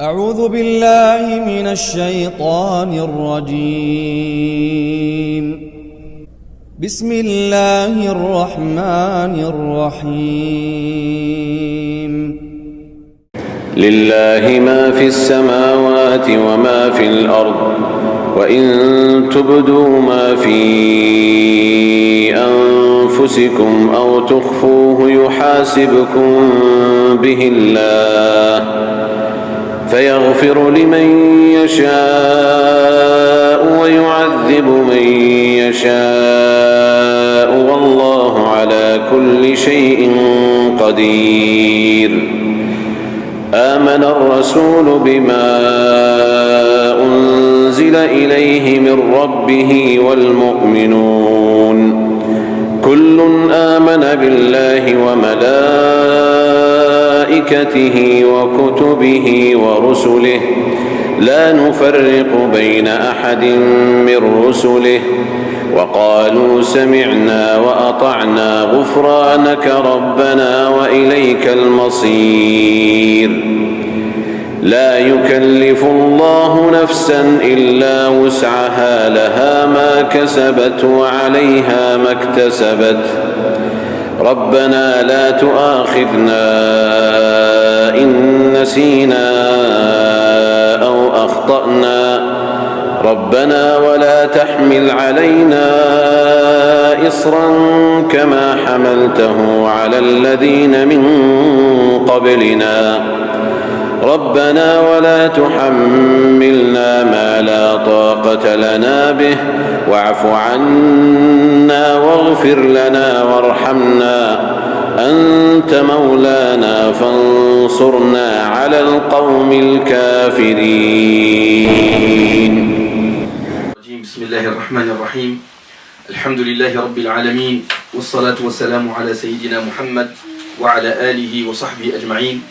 أعوذ بالله من الشيطان الرجيم. بسم الله الرحمن الرحيم. لله ما في السماوات وما في الأرض وإن تبدوا ما في أنفسكم أو تخفوه يحاسبكم به الله فيغفر لمن يشاء ويعذب من يشاء والله على كل شيء قدير. آمن الرسول بما أنزل إليه من ربه والمؤمنون كل آمن بالله وملائكته وكتبه ورسله لا نفرق بين أحد من رسله وقالوا سمعنا وأطعنا غفرانك ربنا وإليك المصير. لا يكلف الله نفسا إلا وسعها لها ما كسبت وعليها ما اكتسبت ربنا لا تؤاخذنا إن نسينا أو أخطأنا ربنا ولا تحمل علينا إصرا كما حملته على الذين من قبلنا ربنا ولا تحملنا ما لا طاقة لنا به واعف عنا واغفر لنا وارحمنا أنت مولانا فانصرنا على القوم الكافرين. بسم الله الرحمن الرحيم. الحمد لله رب العالمين والصلاة والسلام على سيدنا محمد وعلى آله وصحبه أجمعين.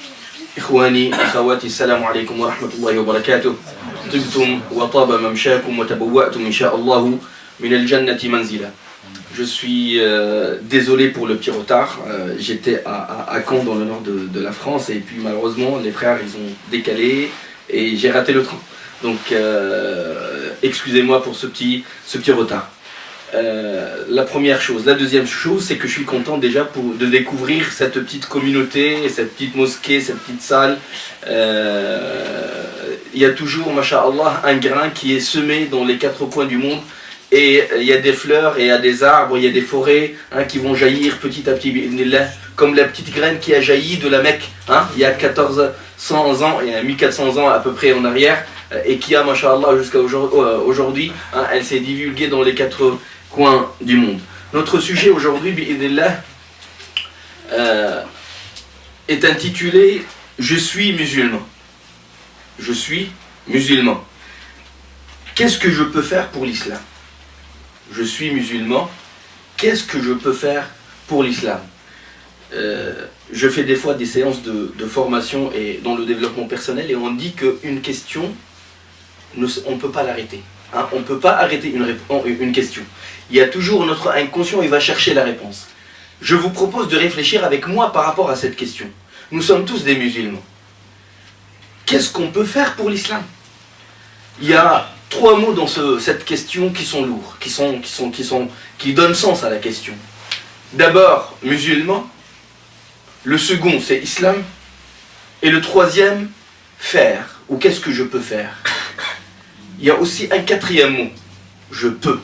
إخواني أخواتي السلام عليكم ورحمة الله وبركاته. طبتم وطاب ممشاكم وتبوأتم إن شاء الله من الجنة منزلا. Je suis désolé pour le petit retard. J'étais à Caen dans le nord de la France et puis malheureusement les frères ils ont décalé et j'ai raté le train. Donc excusez-moi pour ce petit retard. La première chose. La deuxième chose, c'est que je suis content déjà de découvrir cette petite communauté, cette petite mosquée, cette petite salle. Il y a toujours, masha'Allah, un grain qui est semé dans les quatre coins du monde. Et il y a des fleurs, et il y a des arbres, il y a des forêts qui vont jaillir petit à petit, comme la petite graine qui a jailli de la Mecque, il y a 1400 ans, il y a 1400 ans à peu près en arrière, et qui a, masha'Allah, jusqu'à aujourd'hui, elle s'est divulguée dans les quatre coins du monde. Notre sujet aujourd'hui, bi'idhnillah, est intitulé « Je suis musulman ». Je suis musulman. Qu'est-ce que je peux faire pour l'islam ? Je suis musulman. Qu'est-ce que je peux faire pour l'islam ? Je fais des fois des séances de formation et dans le développement personnel et on dit qu'une question, on ne peut pas l'arrêter. On ne peut pas arrêter une question. Il y a toujours notre inconscient, il va chercher la réponse. Je vous propose de réfléchir avec moi par rapport à cette question. Nous sommes tous des musulmans. Qu'est-ce qu'on peut faire pour l'islam ? Il y a trois mots dans cette question qui sont lourds, qui donnent sens à la question. D'abord, musulman. Le second, c'est islam. Et le troisième, faire. Ou qu'est-ce que je peux faire ? Il y a aussi un quatrième mot. Je peux.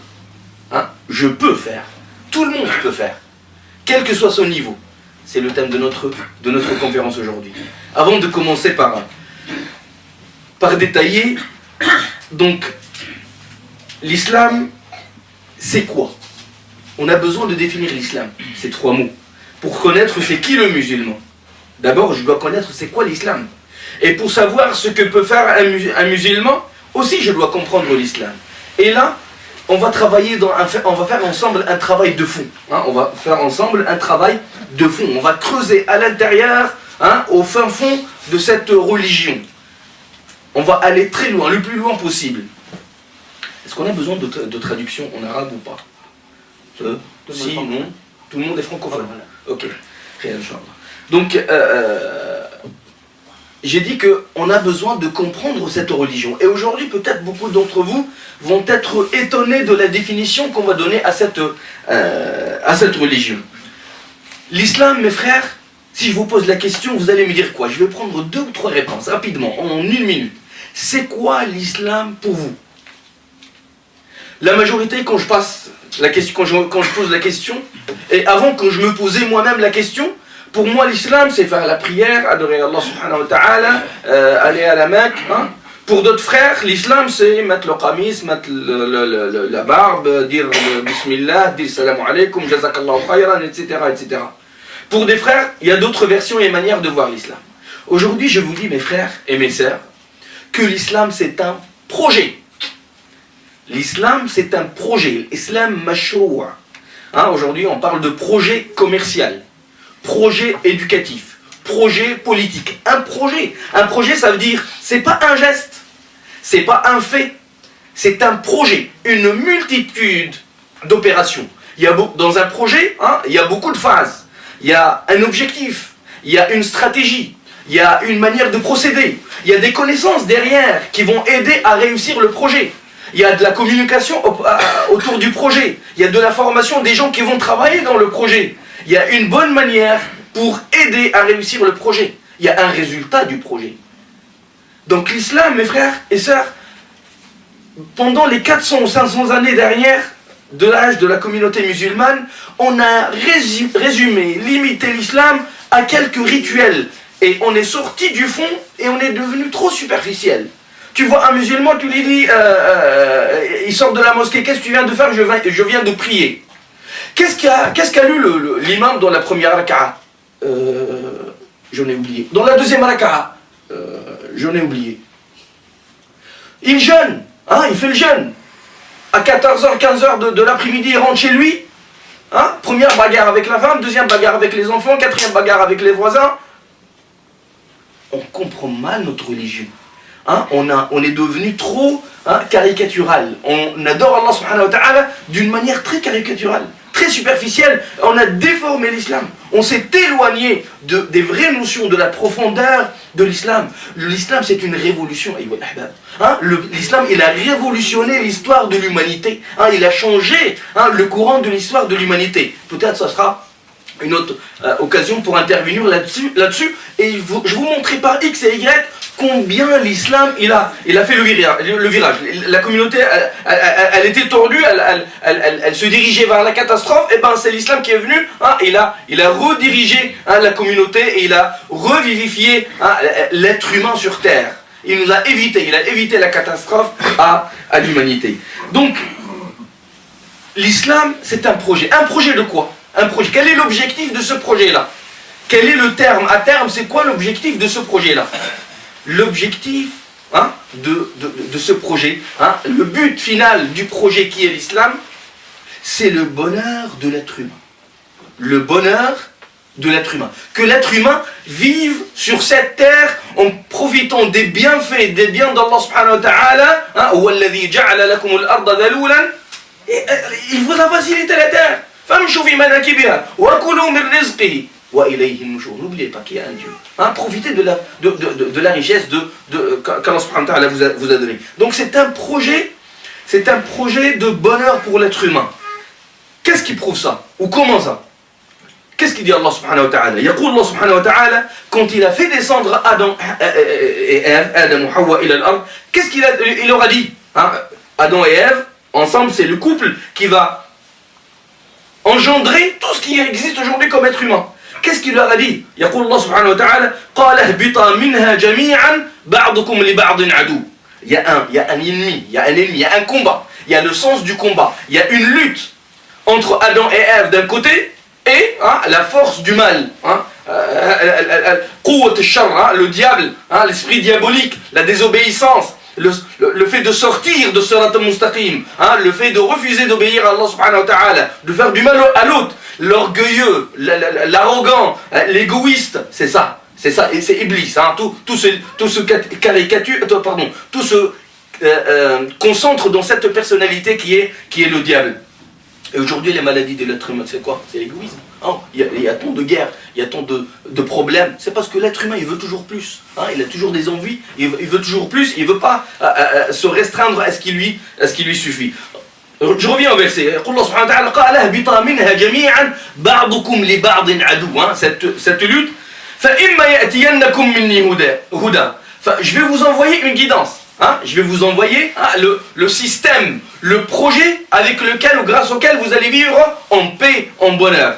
Je peux faire. Tout le monde peut faire. Quel que soit son niveau. C'est le thème de notre conférence aujourd'hui. Avant de commencer par détailler, donc, l'islam, c'est quoi ? On a besoin de définir l'islam. C'est trois mots. Pour connaître c'est qui le musulman. D'abord, je dois connaître c'est quoi l'islam. Et pour savoir ce que peut faire un musulman, aussi je dois comprendre l'islam. Et là, on va faire ensemble un travail de fond. On va faire ensemble un travail de fond. On va creuser à l'intérieur, au fin fond de cette religion. On va aller très loin, le plus loin possible. Est-ce qu'on a besoin de traduction en arabe ou pas ? Si, non. Tout le monde est francophone. Ok. Donc, j'ai dit qu'on a besoin de comprendre cette religion. Et aujourd'hui, peut-être beaucoup d'entre vous vont être étonnés de la définition qu'on va donner à cette religion. L'islam, mes frères, si je vous pose la question, vous allez me dire quoi? Je vais prendre 2 ou 3 réponses, rapidement, en 1 minute. C'est quoi l'islam pour vous? La majorité, quand je pose la question, et avant que je me posais moi-même la question, pour moi l'islam c'est faire la prière, adorer Allah subhanahu wa ta'ala, aller à la Mecque. Hein. Pour d'autres frères, l'islam c'est mettre le qamis, mettre la barbe, dire bismillah, dire salam alaykum, jazakallahu khayran, etc., etc. Pour des frères, il y a d'autres versions et manières de voir l'islam. Aujourd'hui, je vous dis, mes frères et mes sœurs, que l'islam c'est un projet. L'islam c'est un projet. L'islam mashroua. Hein, aujourd'hui, on parle de projet commercial, projet éducatif, projet politique. Un projet, ça veut dire, c'est pas un geste, c'est pas un fait, c'est un projet, une multitude d'opérations. Dans un projet, hein, il y a beaucoup de phases. Il y a un objectif, il y a une stratégie, il y a une manière de procéder, il y a des connaissances derrière qui vont aider à réussir le projet. Il y a de la communication autour du projet, il y a de la formation des gens qui vont travailler dans le projet. Il y a une bonne manière pour aider à réussir le projet. Il y a un résultat du projet. Donc l'islam, mes frères et sœurs, pendant les 400 ou 500 années dernières, de l'âge de la communauté musulmane, on a résumé, limité l'islam à quelques rituels. Et on est sorti du fond et on est devenu trop superficiel. Tu vois un musulman, tu lui dis, il sort de la mosquée, qu'est-ce que tu viens de faire? Je viens de prier. Qu'est-ce qu'a lu l'imam dans la première raka'a? J'en ai oublié. Dans la deuxième raka'a, j'en ai oublié. Il jeûne, hein, il fait le jeûne. À 14h, 15h de l'après-midi, il rentre chez lui. Hein, première bagarre avec la femme, deuxième bagarre avec les enfants, quatrième bagarre avec les voisins. On comprend mal notre religion. Hein, on est devenu trop caricatural. On adore Allah subhanahu wa ta'ala d'une manière très caricaturale, très superficielle. On a déformé l'islam. On s'est éloigné des vraies notions, de la profondeur de l'islam. L'islam, c'est une révolution. Hein, l'islam, il a révolutionné l'histoire de l'humanité. Hein, il a changé le courant de l'histoire de l'humanité. Peut-être ce sera une autre occasion pour intervenir là-dessus. Et je vous montrerai par X et Y combien l'islam il a fait le virage. La communauté elle était tordue, elle se dirigeait vers la catastrophe. Et ben c'est l'islam qui est venu. Hein, il a redirigé la communauté et il a revivifié l'être humain sur terre. Il a évité la catastrophe à l'humanité. Donc l'islam c'est un projet. Un projet de quoi? Un projet. Quel est l'objectif de ce projet-là? Quel est le terme? À terme, c'est quoi l'objectif de ce projet-là? L'objectif de ce projet, le but final du projet qui est l'islam, c'est le bonheur de l'être humain. Le bonheur de l'être humain. Que l'être humain vive sur cette terre en profitant des bienfaits, des biens d'Allah subhanahu wa ta'ala. Il vous a facilité la terre. N'oubliez pas qu'il y a un Dieu. Profitez de la richesse qu'Allah subhanahu wa ta'ala vous a donné. Donc c'est un projet de bonheur pour l'être humain. Qu'est-ce qui prouve ça? Ou comment ça? Qu'est-ce qu'il dit Allah subhanahu wa ta'ala? Yaqul Allah subhanahu wa ta'ala, quand il a fait descendre Adam et Hawa ila al-ard, qu'est-ce qu'il leur a dit? Adam et Ève, ensemble, c'est le couple qui va engendrer tout ce qui existe aujourd'hui comme être humain. Qu'est-ce qu'il leur a dit? Yaqul Allah subhanahu wa ta'ala, qala ihbita minha jami'an ba'dukum li ba'din adu. Il y a un ennemi, il y a un combat, il y a le sens du combat, il y a une lutte entre Adam et Ève d'un côté et la force du mal, le diable, l'esprit diabolique, la désobéissance, le fait de sortir de Sirat al-Mustaqim, le fait de refuser d'obéir à Allah subhanahu wa ta'ala, de faire du mal à l'autre, l'orgueilleux, l'arrogant, l'égoïste, c'est ça, et c'est Iblis, tout se concentre dans cette personnalité qui est le diable. Et aujourd'hui, les maladies de l'être humain, c'est quoi? C'est l'égoïsme. Hein, il y a tant de guerres, il y a tant de problèmes. C'est parce que l'être humain, il veut toujours plus. Hein, il a toujours des envies, il veut toujours plus, il ne veut pas se restreindre à ce qui lui suffit. Je reviens au verset. Cette lutte, je vais vous envoyer une guidance. Hein, je vais vous envoyer le système, le projet avec lequel ou grâce auquel vous allez vivre en paix, en bonheur.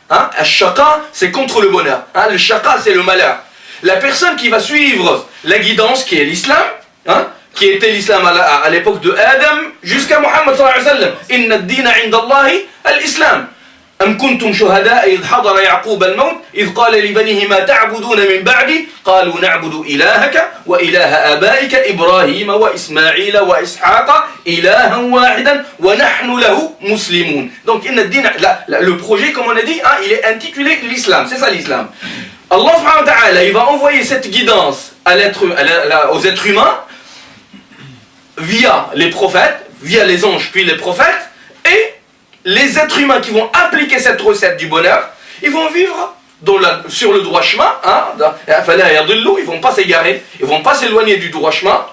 Hein, al-shaqa, c'est contre le bonheur. Hein, le shaqa, c'est le malheur. La personne qui va suivre la guidance qui est l'islam, hein, qui était l'islam à l'époque de Adam jusqu'à Muhammad sallallahu alayhi wa sallam. Inna ad-dina 'inda Allahi al-islam. أم كنتم شهداء إذ حضر يعقوب الموت إذ قال لبنيه ما تعبدون من بعدي قالوا نعبد إلهك وإله آبائك إبراهيم وإسماعيل وإسحاق إلها واحدا ونحن له مسلمون. Donc le projet, comme on a dit, hein, il est intitulé l'islam, c'est ça l'islam. Allah subhanahu wa ta'ala, il va envoyer cette guidance aux êtres humains via les prophètes, via les anges puis les prophètes, et les êtres humains qui vont appliquer cette recette du bonheur, ils vont vivre sur le droit chemin, hein, ils vont pas s'égarer, ils vont pas s'éloigner du droit chemin,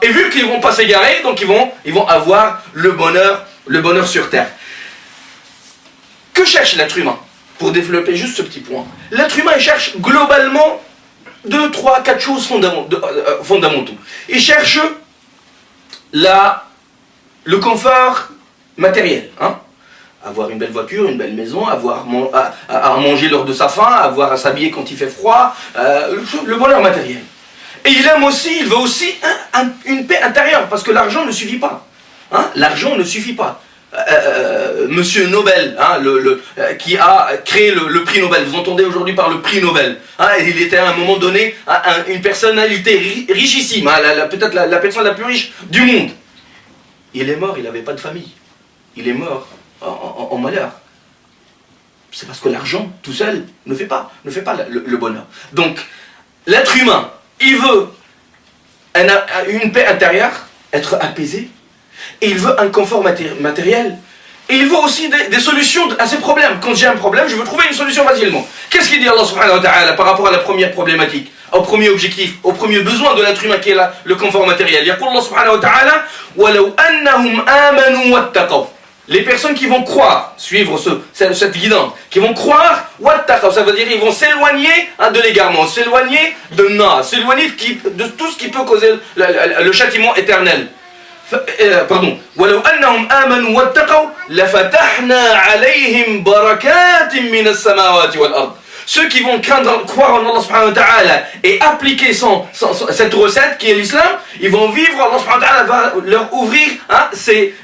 et vu qu'ils vont pas s'égarer, donc ils vont avoir le bonheur sur terre. Que cherche l'être humain? Pour développer juste ce petit point, l'être humain il cherche globalement 2, 3, 4 choses fondamentaux. Il cherche le confort matériel, hein? Avoir une belle voiture, une belle maison, avoir à manger lors de sa faim, avoir à s'habiller quand il fait froid, le bonheur matériel. Et il veut aussi une paix intérieure, parce que l'argent ne suffit pas. Hein? L'argent ne suffit pas. Monsieur Nobel, hein, qui a créé le prix Nobel, vous entendez aujourd'hui par le prix Nobel, hein, il était à un moment donné une personnalité richissime, hein, peut-être la personne la plus riche du monde. Il est mort, il n'avait pas de famille. Il est mort en malheur. C'est parce que l'argent, tout seul, ne fait pas le bonheur. Donc, l'être humain, il veut une paix intérieure, être apaisé, et il veut un confort matériel, et il veut aussi des solutions à ses problèmes. Quand j'ai un problème, je veux trouver une solution facilement. Qu'est-ce qu'il dit Allah subhanahu wa ta'ala par rapport à la première problématique, au premier objectif, au premier besoin de l'être humain qui est le confort matériel? Yaqul Allah subhanahu wa ta'ala وَلَوْ أَنَّهُمْ آمَنُوا وَاتَّقَوْا. Les personnes qui vont croire, suivre cette guidance, qui vont croire, ça veut dire ils vont s'éloigner de l'égarement, s'éloigner s'éloigner de tout ce qui peut causer le châtiment éternel. ولو أنهم آمنوا واتقوا لفتحنا عليهم بركات من السماوات والأرض. Ceux qui vont croire en Allah subhanahu wa ta'ala et appliquer cette recette qui est l'islam, ils vont vivre, Allah subhanahu wa ta'ala va leur ouvrir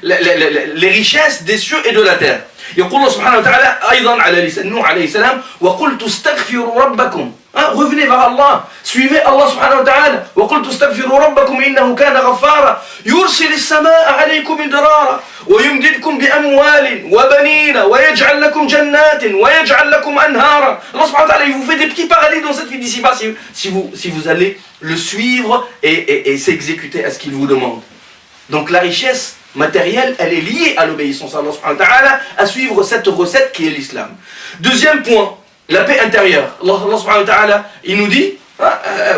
les richesses des cieux et de la terre. يقول الله سبحانه وتعالى أيضا على لسان نوح عليه السلام وقلت استغفروا ربكم. Revenez vers Allah, suivez Allah subhanahu wa ta'ala. وقلت استغفروا ربكم إنه كان غفارا يرسل السماء عليكم مدرارا ويمددكم بأموال وبنين ويجعل لكم جنات ويجعل لكم أنهارا. Allah subhanahu wa ta'ala, il vous fait des petits paradis dans cette vie d'ici-bas si vous allez le suivre et s'exécuter à ce qu'il vous demande. Donc la richesse matérielle, elle est liée à l'obéissance à Allah subhanahu wa ta'ala, à suivre cette recette qui est l'islam. Deuxième point, la paix intérieure. Allah subhanahu wa ta'ala, il nous dit,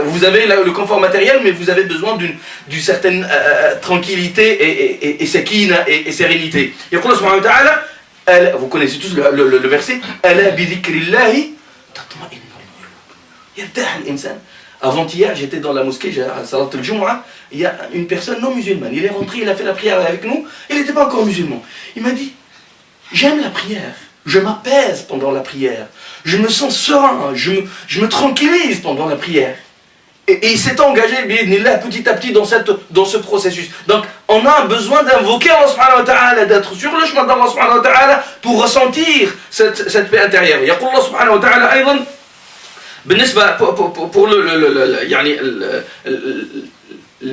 vous avez le confort matériel, mais vous avez besoin d'une certaine tranquillité et sakina et sérénité. Et Allah subhanahu wa ta'ala, vous connaissez tous le verset, Ala bi dhikrillahi tatma'innul qulub. Yartaha al-insan. Avant-hier, j'étais dans la mosquée, à Salat al-Jumu'ah, il y a une personne non musulmane. Il est rentré, il a fait la prière avec nous, il n'était pas encore musulman. Il m'a dit, j'aime la prière, je m'apaise pendant la prière, je me sens serein, je me tranquillise pendant la prière. Et il s'est engagé, petit à petit, dans ce processus. Donc, on a besoin d'invoquer Allah subhanahu wa ta'ala, d'être sur le chemin d'Allah subhanahu wa ta'ala, pour ressentir cette paix intérieure. Yaqul Allah subhanahu wa ta'ala, aydan, pour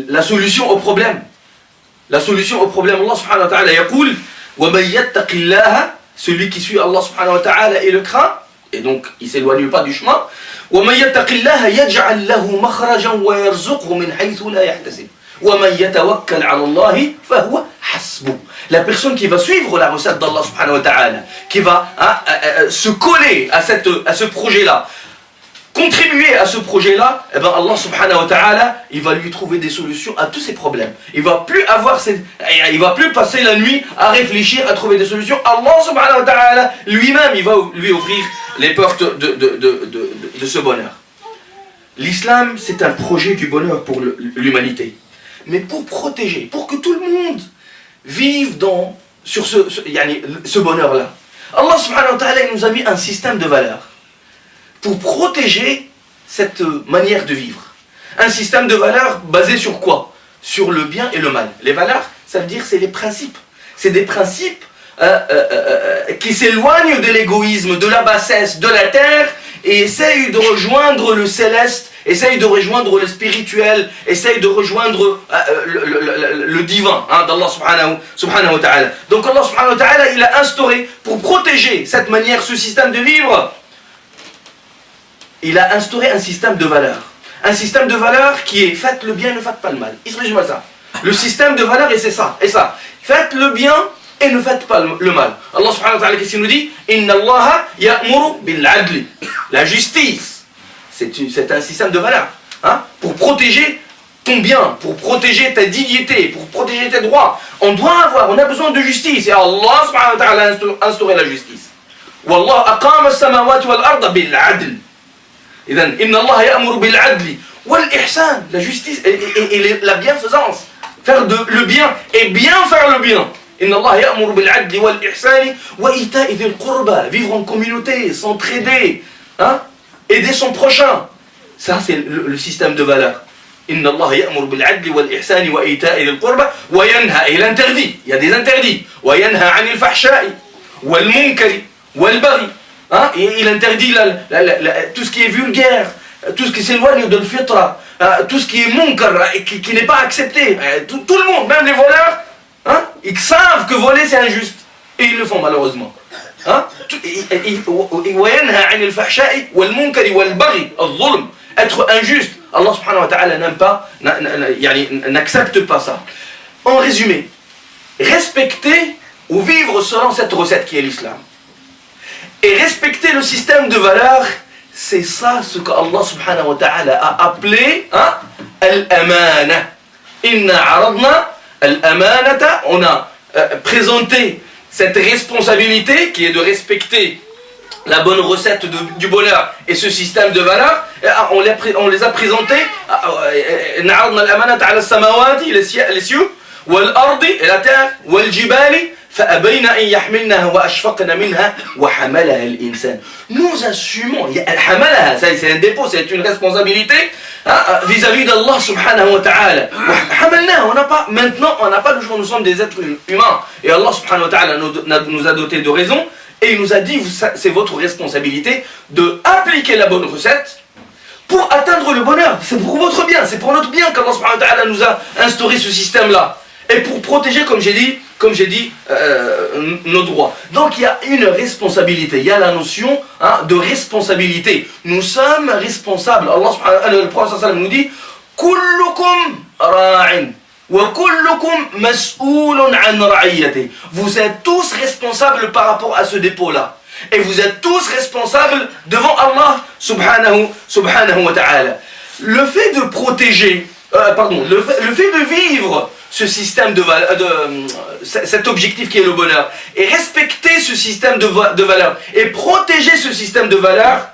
la solution au problème. La solution au problème, Allah subhanahu wa ta'ala yaqul wa man yattaqillaha, celui qui suit Allah subhanahu wa ta'ala et le craint, et donc il ne s'éloigne pas du chemin. وَمَنْ يَتَّقِ اللَّهَ يَجْعَلْ لَهُ مَخْرَجًا وَيَرْزُقْهُ مِنْ حَيْثُ لَا يَحْتَسِبُ وَمَنْ يَتَوَكَّلْ عَلَى اللَّهِ فَهُوَ حَسْبُهُ. La personne qui va suivre la recette d'Allah subhanahu wa ta'ala, qui va se coller à ce projet-là, contribuer à ce projet-là, eh ben Allah subhanahu wa ta'ala, il va lui trouver des solutions à tous ses problèmes. Il va plus passer la nuit à réfléchir, à trouver des solutions. Allah subhanahu wa ta'ala, lui-même, il va lui ouvrir les portes de ce bonheur. L'islam, c'est un projet du bonheur pour l'humanité. Mais pour protéger, pour que tout le monde vive sur ce bonheur-là, Allah subhanahu wa ta'ala, il nous a mis un système de valeurs pour protéger cette manière de vivre. Un système de valeurs basé sur quoi? Sur le bien et le mal. Les valeurs, ça veut dire c'est les principes. C'est des principes qui s'éloignent de l'égoïsme, de la bassesse, de la terre, et essayent de rejoindre le céleste, essayent de rejoindre le spirituel, essayent de rejoindre le divin d'Allah subhanahu wa ta'ala. Donc Allah subhanahu wa ta'ala, il a instauré, pour protéger cette manière, ce système de vivre, il a instauré un système de valeurs. Un système de valeurs qui est faites le bien, ne faites pas le mal. Il se résume à ça. Le système de valeurs, et c'est ça. Faites le bien et ne faites pas le mal. Allah subhanahu wa ta'ala, qu'est-ce qu'il nous dit? Inna Allah ya'muru bil adli. La justice, c'est un système de valeurs. Pour protéger ton bien, pour protéger ta dignité, pour protéger tes droits. On a besoin de justice. Et Allah subhanahu wa ta'ala a instauré la justice. Wallah aqama as-samawati wal arda bil adl. إذن إن الله يأمر بالعدل والإحسان, la justice et la bienfaisance, faire le bien et bien faire le bien. إن الله يأمر بالعدل والإحسان وإيتاء ذي القربى, vivre en communauté, s'entraider, aider son prochain. Ça c'est le système de valeurs. إن الله يأمر بالعدل والإحسان وإيتاء ذي القربى وينهى, et l'interdit, il y a des interdits. وينهى عن الفحشاء والمنكر والبغي. Et il interdit tout ce qui est vulgaire, tout ce qui s'éloigne de l'fitra, tout ce qui est munkar, qui n'est pas accepté. Tout le monde, même les voleurs, ils savent que voler c'est injuste. Et ils le font malheureusement. Être injuste, Allah subhanahu wa ta'ala n'accepte pas ça. En résumé, respecter ou vivre selon cette recette qui est l'islam. Et respecter le système de valeurs, c'est ça ce que Allah subhanahu wa ta'ala a appelé al-amana. Inna aradna al-amanata, on a présenté cette responsabilité qui est de respecter la bonne recette du bonheur et ce système de valeurs. On les a présentés. Inna aradna al-amanata ala samawati, les cieux, wal ardi, et la terre, wal jibali, فأبين أن يحملنها وأشفقن منها وحملها الإنسان. Nous assumons, حملها, c'est un dépôt, c'est une responsabilité vis-à-vis d'Allah subhanahu wa ta'ala. Maintenant, on n'a pas le choix, nous sommes des êtres humains. Et Allah subhanahu wa ta'ala nous a dotés de raison et il nous a dit, c'est votre responsabilité de appliquer la bonne recette pour atteindre le bonheur. C'est pour votre bien, c'est pour notre bien qu'Allah subhanahu wa ta'ala nous a instauré ce système-là. Et pour protéger, comme j'ai dit, nos droits. Donc il y a une responsabilité, il y a la notion de responsabilité. Nous sommes responsables. Allah subhanahu wa ta'ala, le prophète nous dit kullukum ra'in wa kullukum mas'oulun an ra'iyati. Vous êtes tous responsables par rapport à ce dépôt-là. Et vous êtes tous responsables devant Allah subhanahu wa ta'ala. Le fait de protéger, le fait de vivre ce système cet objectif qui est le bonheur, et respecter ce système de valeurs, et protéger ce système de valeurs,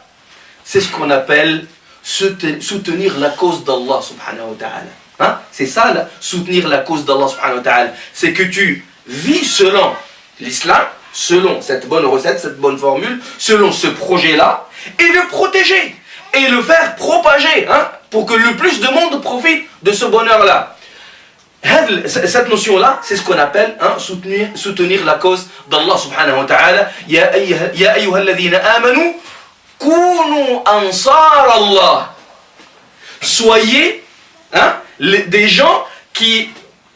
c'est ce qu'on appelle soutenir la cause d'Allah subhanahu wa ta'ala. C'est ça, soutenir la cause d'Allah subhanahu wa ta'ala. C'est que tu vis selon l'islam, selon cette bonne recette, cette bonne formule, selon ce projet-là, et le protéger, et le faire propager, pour que le plus de monde profite de ce bonheur-là. Cette notion-là, c'est ce qu'on appelle soutenir la cause d'Allah subhanahu wa ta'ala. Ya ayyuha alladhina amanu kunu ansar Allah. Soyez des gens qui,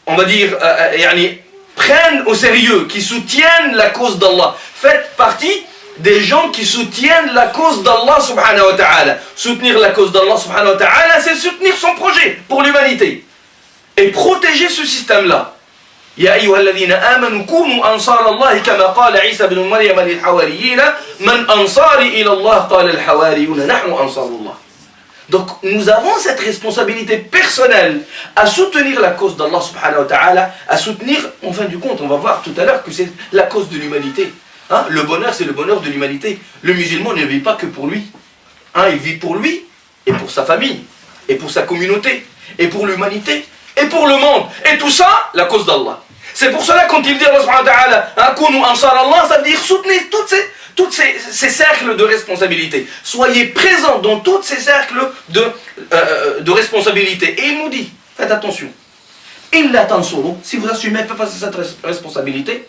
on va dire, prennent au sérieux, qui soutiennent la cause d'Allah. Faites partie des gens qui soutiennent la cause d'Allah subhanahu wa ta'ala. Soutenir la cause d'Allah subhanahu wa ta'ala, c'est soutenir son projet pour l'humanité. Et protéger ce système-là. يا أيها الذين آمنوا كونوا أنصار الله كما قال عيسى بن مريم للحواريين من أنصاري إلى الله قال الحواريون نحن أنصار الله. Donc nous avons cette responsabilité personnelle à soutenir la cause d'Allah subhanahu wa ta'ala, à soutenir, en fin du compte, on va voir tout à l'heure que c'est la cause de l'humanité. Hein, le bonheur, c'est le bonheur de l'humanité. Le musulman ne vit pas que pour lui. Hein, il vit pour lui, et pour sa famille, et pour sa communauté, et pour l'humanité, et pour le monde. Et tout ça, la cause d'Allah. C'est pour cela quand il dit Allah subhanahu wa ta'ala, Kunu ansar Allah, ça veut dire soutenez tous ces cercles de responsabilité. Soyez présents dans tous ces cercles de responsabilité. Et il nous dit, faites attention. Illa tansuru, si vous assumez pas cette responsabilité,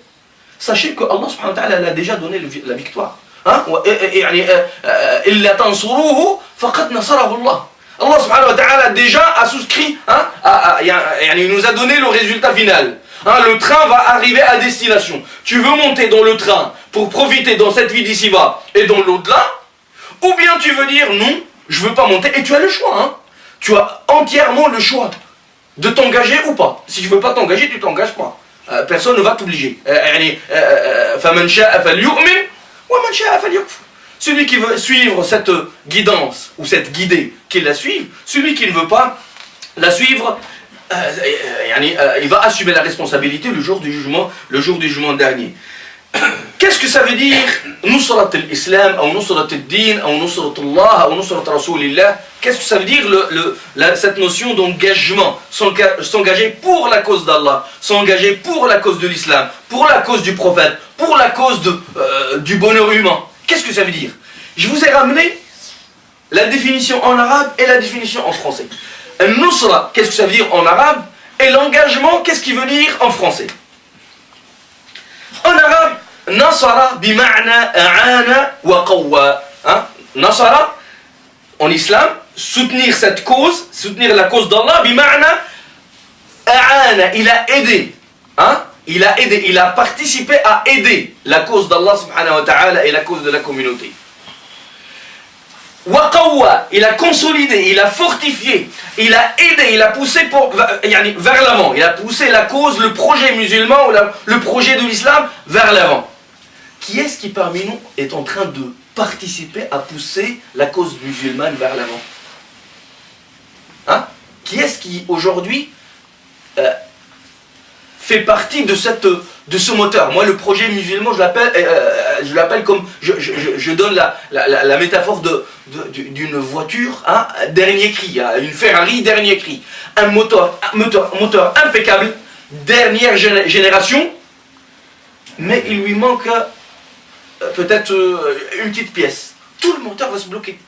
sachez que Allah subhanahu wa ta'ala a déjà donné la victoire. Illa tansuruhu faqad nasarahu Allah. Allah subhanahu wa ta'ala déjà a souscrit, il nous a donné le résultat final. Le train va arriver à destination. Tu veux monter dans le train pour profiter dans cette vie d'ici-bas et dans l'au-delà, ou bien tu veux dire non, je veux pas monter, et tu as le choix. Tu as entièrement le choix de t'engager ou pas. Si tu veux pas t'engager, tu t'engages pas. Personne ne va t'obliger. Celui qui veut suivre cette guidance ou cette guidée, qu'il la suive. Celui qui ne veut pas la suivre, il va assumer la responsabilité le jour du jugement dernier. Qu'est-ce que ça veut dire Nusrat al-Islam, ou Nusrat al-Din, ou Nusrat Allah, ou Nusrat Rasulillah? Qu'est-ce que ça veut dire cette notion d'engagement? S'engager pour la cause d'Allah, s'engager pour la cause de l'Islam, pour la cause du prophète, pour la cause du bonheur humain. Qu'est-ce que ça veut dire? Je vous ai ramené la définition en arabe et la définition en français. Nusra, qu'est-ce que ça veut dire en arabe? Et l'engagement, qu'est-ce qu'il veut dire en français? En arabe, Nasara bima'na a'ana wa qawwa. Nasara, en islam, soutenir cette cause, soutenir la cause d'Allah, bima'na a'ana, il a aidé. Il a aidé, il a participé à aider la cause d'Allah subhanahu wa ta'ala et la cause de la communauté. Waqawwa, il a consolidé, il a fortifié, il a aidé, il a poussé vers l'avant, il a poussé la cause, le projet musulman ou le projet de l'islam vers l'avant. Qui est-ce qui parmi nous est en train de participer à pousser la cause musulmane vers l'avant? Qui est-ce qui aujourd'hui fait partie de ce moteur? Moi, le projet musulman, je l'appelle comme, je donne la métaphore d'une voiture, dernier cri, une Ferrari dernier cri, un moteur impeccable, dernière génération, mais il lui manque peut-être une petite pièce. Tout le moteur va se bloquer.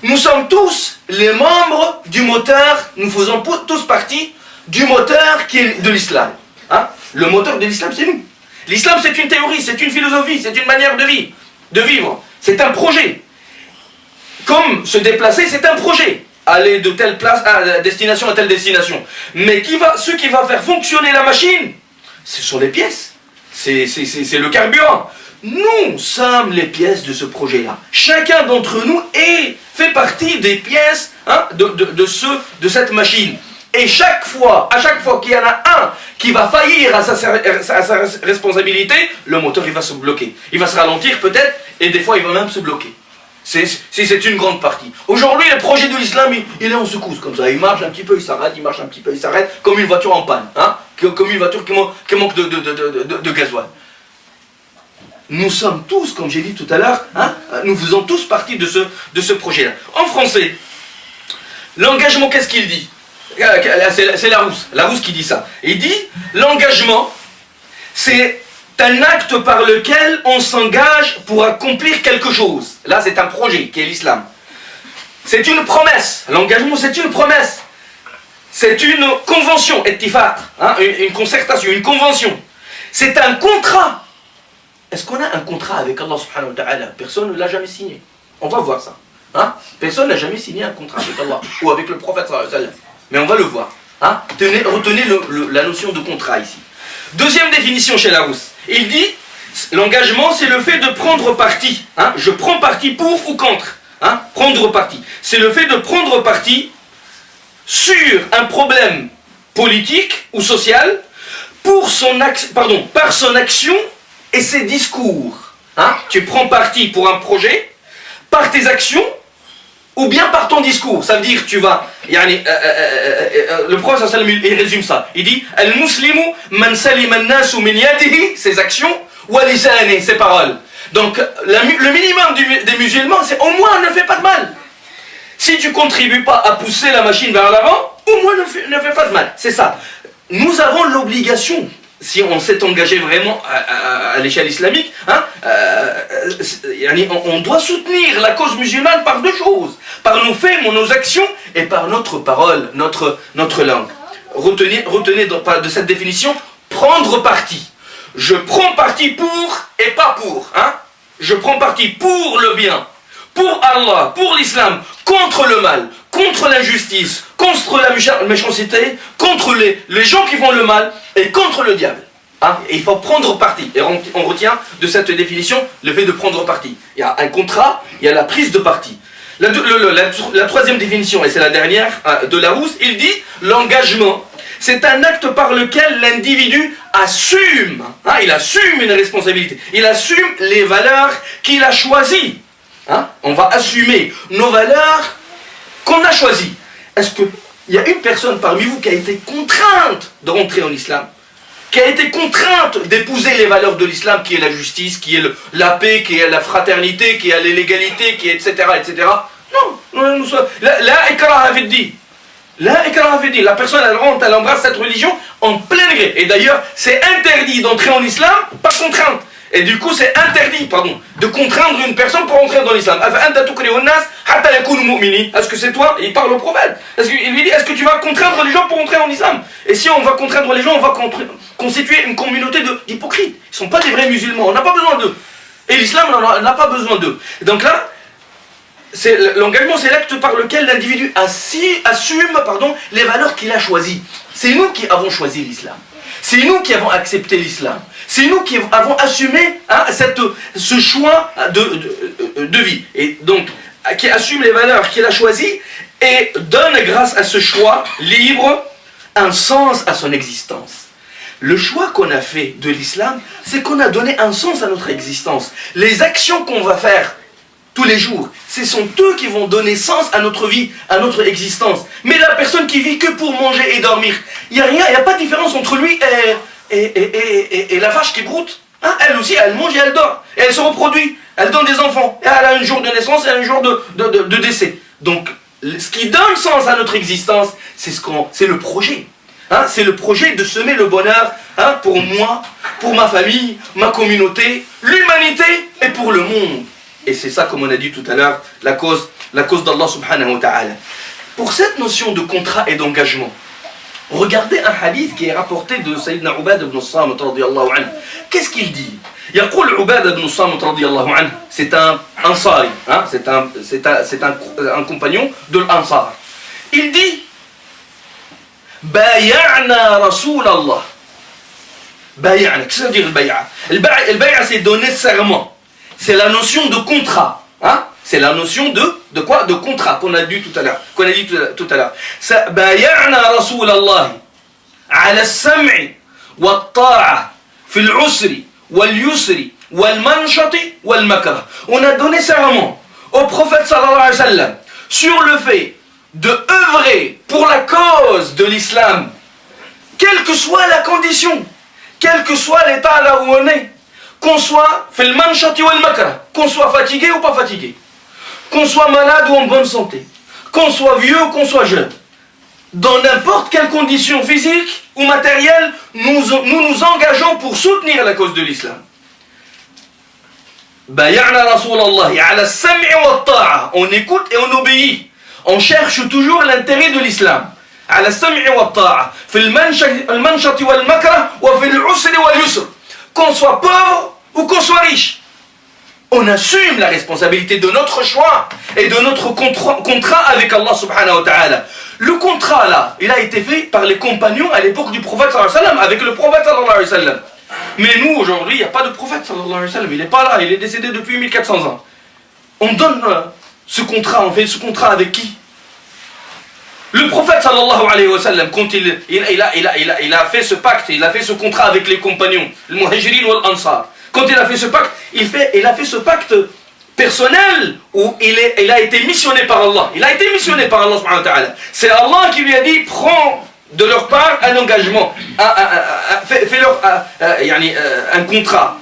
Nous sommes tous les membres du moteur, nous faisons tous partie du moteur qui est de l'islam. Le moteur de l'islam, c'est nous. L'islam, c'est une théorie, c'est une philosophie, c'est une manière de vivre. C'est un projet. Comme se déplacer, c'est un projet. Aller de telle place à destination à telle destination. Mais ce qui va faire fonctionner la machine, ce sont les pièces. C'est le carburant. Nous sommes les pièces de ce projet-là. Chacun d'entre nous fait partie des pièces de cette machine. Et à chaque fois qu'il y en a un qui va faillir à sa responsabilité, le moteur il va se bloquer. Il va se ralentir peut-être, et des fois il va même se bloquer. C'est une grande partie. Aujourd'hui, le projet de l'islam, il est en secousse comme ça. Il marche un petit peu, il s'arrête, il marche un petit peu, il s'arrête, comme une voiture en panne. Comme une voiture qui manque de gasoil. Nous sommes tous, comme j'ai dit tout à l'heure, nous faisons tous partie de ce projet-là. En français, l'engagement, qu'est-ce qu'il dit? C'est Larousse qui dit ça. Il dit, l'engagement, c'est un acte par lequel on s'engage pour accomplir quelque chose. Là, c'est un projet qui est l'islam. C'est une promesse. L'engagement, c'est une promesse. C'est une convention, ettifaq, une concertation, une convention. C'est un contrat. Est-ce qu'on a un contrat avec Allah subhanahu wa ta'ala? Personne ne l'a jamais signé. On va voir ça. Personne n'a jamais signé un contrat avec Allah ou avec le prophète sallallahu alayhi wa sallam. Mais on va le voir. Retenez la notion de contrat ici. Deuxième définition chez Larousse. Il dit, L'engagement, c'est le fait de prendre parti. Je prends parti pour ou contre. Prendre parti. C'est le fait de prendre parti sur un problème politique ou social par son action et ses discours. Tu prends parti pour un projet par tes actions ou bien par ton discours. Ça veut dire tu vas... le prophète sallallahu alayhi wa sallam, il résume ça. Il dit « Al-muslimu man salima an-nasu min yadihi » ses actions, « wa lisani » ses paroles. Donc le minimum des musulmans, c'est au moins ne fais pas de mal. Si tu ne contribues pas à pousser la machine vers l'avant, au moins ne fais pas de mal. C'est ça. Nous avons l'obligation, si on s'est engagé vraiment à l'échelle islamique, on doit soutenir la cause musulmane par deux choses. Par nos faits, nos actions et par notre parole, notre langue. Retenez de cette définition, prendre parti. Je prends parti pour et pas pour. Je prends parti pour le bien, pour Allah, pour l'islam, contre le mal, contre l'injustice, contre la méchanceté, contre les gens qui font le mal et contre le diable. Et il faut prendre parti. Et on retient de cette définition le fait de prendre parti. Il y a un contrat, il y a la prise de parti. La troisième définition, et c'est la dernière de Larousse, il dit l'engagement, c'est un acte par lequel l'individu assume, il assume une responsabilité, il assume les valeurs qu'il a choisies. On va assumer nos valeurs qu'on a choisies. Est-ce qu'il y a une personne parmi vous qui a été contrainte de rentrer en islam, qui a été contrainte d'épouser les valeurs de l'islam, qui est la justice, qui est la paix, qui est la fraternité, qui est l'égalité, qui est etc. Non, la ikraha fi ddin. La ikraha fi ddin. La personne, elle rentre, elle embrasse cette religion en plein gré. Et d'ailleurs, c'est interdit d'entrer en islam par contrainte. Et du coup, c'est interdit, de contraindre une personne pour entrer dans l'islam. Est-ce que c'est toi? Il parle au prophète. Il lui dit, est-ce que tu vas contraindre les gens pour entrer en islam? Et si on va contraindre les gens, on va constituer une communauté d'hypocrites. Ils ne sont pas des vrais musulmans, on n'a pas besoin d'eux. Et l'islam n'a pas besoin d'eux. Donc là, l'engagement, c'est l'acte par lequel l'individu assume les valeurs qu'il a choisies. C'est nous qui avons choisi l'islam. C'est nous qui avons accepté l'islam. C'est nous qui avons assumé ce choix de vie. Et donc, qui assume les valeurs qu'il a choisies et donne, grâce à ce choix libre, un sens à son existence. Le choix qu'on a fait de l'islam, c'est qu'on a donné un sens à notre existence. Les actions qu'on va faire tous les jours, ce sont eux qui vont donner sens à notre vie, à notre existence. Mais la personne qui vit que pour manger et dormir, il n'y a pas de différence entre lui et la vache qui broute. Elle aussi, elle mange et elle dort. Et elle se reproduit. Elle donne des enfants. Et elle a un jour de naissance et un jour de décès. Donc, ce qui donne sens à notre existence, c'est le projet. C'est le projet de semer le bonheur pour moi, pour ma famille, ma communauté, l'humanité et pour le monde. Et c'est ça, comme on a dit tout à l'heure, la cause d'Allah subhanahu wa ta'ala. Pour cette notion de contrat et d'engagement, regardez un hadith qui est rapporté de Sayyidina Ubad ibn Samit radiyallahu anhu. Qu'est-ce qu'il dit? يقول عبادة بن الصامت رضي الله عنه, c'est un Ansari, c'est un compagnon de l'Ansar. Il dit بايعنا رسول الله. بايعنا, qu'est-ce que ça veut dire le bay'a? Le bay'a, c'est donner serment. C'est la notion de contrat. C'est la notion de quoi? De contrat qu'on a dit tout à l'heure. بايعنا رسول الله على السمع والطاعة في العسر واليسر والمنشط والمكره. On a donné serment au prophète sallallahu alayhi wa sallam sur le fait de œuvrer pour la cause de l'islam, quelle que soit la condition, quel que soit l'état là où on est, qu'on soit fil manshati wal makra, qu'on soit fatigué ou pas fatigué, qu'on soit malade ou en bonne santé, qu'on soit vieux ou qu'on soit jeune, dans n'importe quelle condition physique ou matérielle, nous nous engageons pour soutenir la cause de l'islam. Bay'ana Rasulallah ala sam'i wa ta'a. On écoute et on obéit. On cherche toujours l'intérêt de l'islam. Ala sam'i wa ta'a. Fil manshati wal makra wa fil usri wal yusr. Qu'on soit pauvre ou qu'on soit riche. On assume la responsabilité de notre choix et de notre contrat avec Allah subhanahu wa ta'ala. Le contrat là, il a été fait par les compagnons à l'époque du prophète sallallahu alayhi wa sallam, avec le prophète sallallahu alayhi wa sallam. Mais nous, aujourd'hui, il n'y a pas de prophète, sallallahu alayhi wa sallam. Il n'est pas là, il est décédé depuis 1400 ans. On donne ce contrat, on fait ce contrat avec qui? Le prophète, sallallahu alayhi wa sallam, quand il a fait ce pacte, il a fait ce contrat avec les compagnons, le muhajirin ou l'Ansar. Quand il a fait ce pacte, il a fait ce pacte personnel où il a été missionné par Allah. Il a été missionné par Allah subhanahu wa ta'ala. C'est Allah qui lui a dit, prends de leur part un engagement, fais-leur un contrat.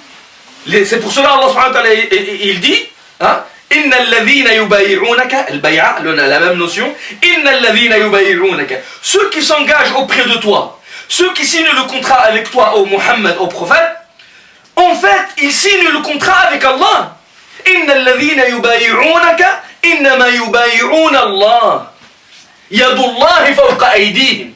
C'est pour cela Allah subhanahu wa ta'ala il dit, hein, Inna alladhina yubayi'unaka, la même notion, Inna alladhina yubayi'unaka, ceux qui s'engagent auprès de toi, ceux qui signent le contrat avec toi, ô Muhammad, ô prophète, en fait, ils signent le contrat avec Allah. Inna alladhina yubayi'unaka, innama yubayi'una Allah. Yadullahi fawqa aydihim.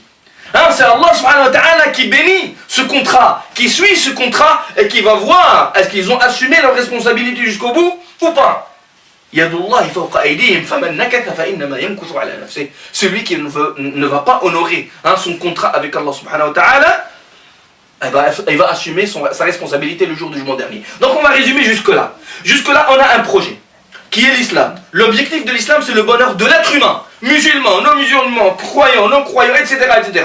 C'est Allah subhanahu wa ta'ala qui bénit ce contrat, qui suit ce contrat et qui va voir est-ce qu'ils ont assumé leur responsabilité jusqu'au bout ou pas. Yadullahi fawqa aydihim faman nakatha fa innama yankuthu ala nafsihi. Celui qui ne va pas honorer son contrat avec Allah subhanahu wa ta'ala, il va assumer sa responsabilité le jour du jugement dernier. Donc on va résumer jusque-là. Jusque-là, on a un projet qui est l'islam. L'objectif de l'islam, c'est le bonheur de l'être humain. Musulman, non-musulman, croyant, non-croyant, etc., etc.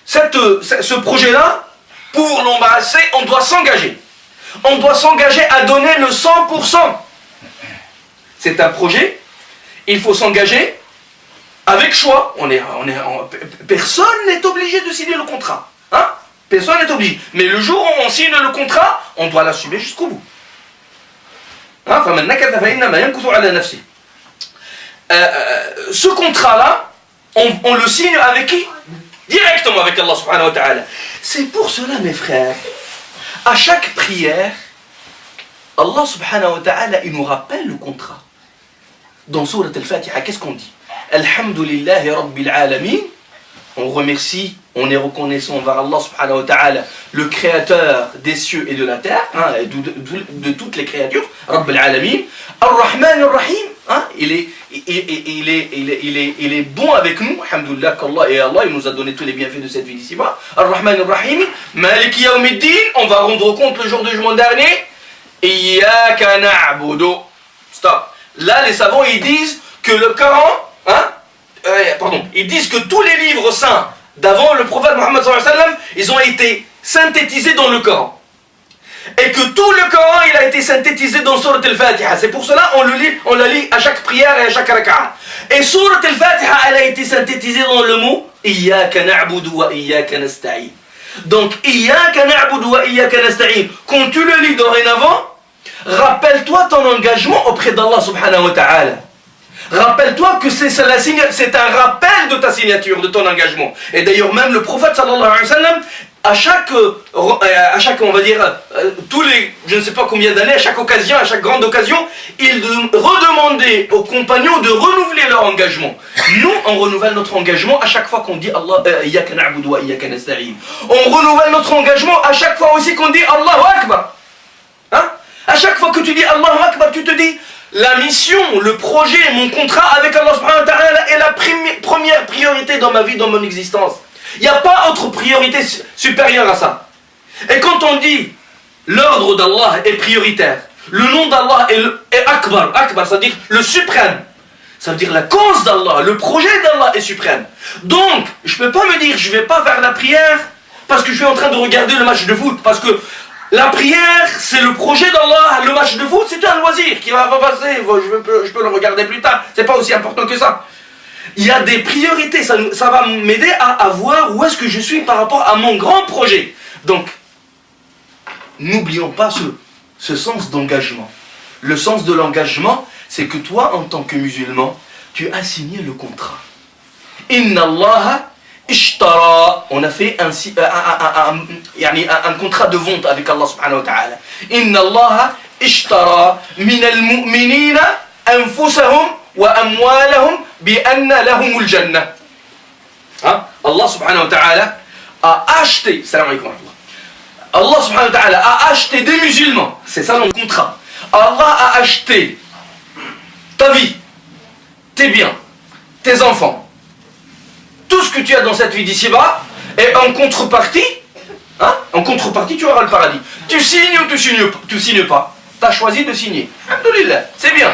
Ce projet-là, pour l'embrasser, on doit s'engager. On doit s'engager à donner le 100%. C'est un projet, il faut s'engager avec choix. Personne n'est obligé de signer le contrat. Personne n'est obligé. Mais le jour où on signe le contrat, on doit l'assumer jusqu'au bout. Ce contrat-là, on le signe avec qui? Directement avec Allah subhanahu wa ta'ala. C'est pour cela, mes frères, à chaque prière, Allah subhanahu wa ta'ala, il nous rappelle le contrat. Dans Sourate al-Fatiha, qu'est-ce qu'on dit? Alhamdulillahi Rabbil Alamin. On remercie, on est reconnaissant envers Allah subhanahu wa ta'ala, le créateur des cieux et de la terre, de toutes les créatures, Rabbil Alamin. Ar-Rahman Ar-Rahim, il est bon avec nous, alhamdulillah qu'Allah et Allah, il nous a donné tous les bienfaits de cette vie d'ici-bas. Ar-Rahman Ar-Rahim, Malik Yawmiddin, on va rendre compte le jour du jugement dernier. Iyyaka na'budu. Stop. Là, les savants, ils disent que le Coran, ils disent que tous les livres saints d'avant le prophète Mohammed sallallahu alayhi wa sallam, ils ont été synthétisés dans le Coran. Et que tout le Coran, il a été synthétisé dans Surat al-Fatiha. C'est pour cela on la lit à chaque prière et à chaque raka'a. Et Surat al-Fatiha, elle a été synthétisée dans le mot Iyyaka na'budu wa iyyaka nasta'in. Donc Iyyaka na'budu wa iyyaka nasta'in, quand tu le lis dorénavant, rappelle-toi ton engagement auprès d'Allah subhanahu wa ta'ala. Rappelle-toi que c'est un rappel de ta signature, de ton engagement. Et d'ailleurs même le prophète sallallahu alayhi wa sallam, à chaque on va dire, tous les, je ne sais pas combien d'années, à chaque occasion, à chaque grande occasion, il redemandait aux compagnons de renouveler leur engagement. Nous, on renouvelle notre engagement à chaque fois qu'on dit Allah, Iyyaka na'budu wa iyyaka nasta'in. On renouvelle notre engagement à chaque fois aussi qu'on dit Allahu Akbar. À chaque fois que tu dis Allahu Akbar, tu te dis la mission, le projet, mon contrat avec Allah subhanahu wa ta'ala est la première priorité dans ma vie, dans mon existence. Il n'y a pas autre priorité supérieure à ça. Et quand on dit l'ordre d'Allah est prioritaire, le nom d'Allah est Akbar. Akbar, ça veut dire le suprême. Ça veut dire la cause d'Allah, le projet d'Allah est suprême. Donc, je ne peux pas me dire je ne vais pas faire la prière parce que je suis en train de regarder le match de foot. Parce que la prière, c'est le projet d'Allah. Le match de foot, c'est un loisir qui va passer. Je peux le regarder plus tard. C'est pas aussi important que ça. Il y a des priorités. Ça va m'aider à voir où est-ce que je suis par rapport à mon grand projet. Donc, n'oublions pas ce sens d'engagement. Le sens de l'engagement, c'est que toi, en tant que musulman, tu as signé le contrat. Inna Allah ishtara. On a fait un contrat de vente avec Allah subhanahu wa ta'ala. Inna Allah ishtara min al-mu'minina anfusahum wa amwalahum bi anna lahumul jannah. Allah subhanahu wa ta'ala a acheté, salam alaykum wa rahmatullah. Allah subhanahu wa ta'ala a acheté des musulmans. C'est ça le contrat. Allah a acheté ta vie, tes biens, tes enfants, tout ce que tu as dans cette vie d'ici-bas, et en contrepartie, Hein? En contrepartie, tu auras le paradis. Tu signes ou tu signes pas. Tu as choisi de signer. Alhamdoulilah, c'est bien.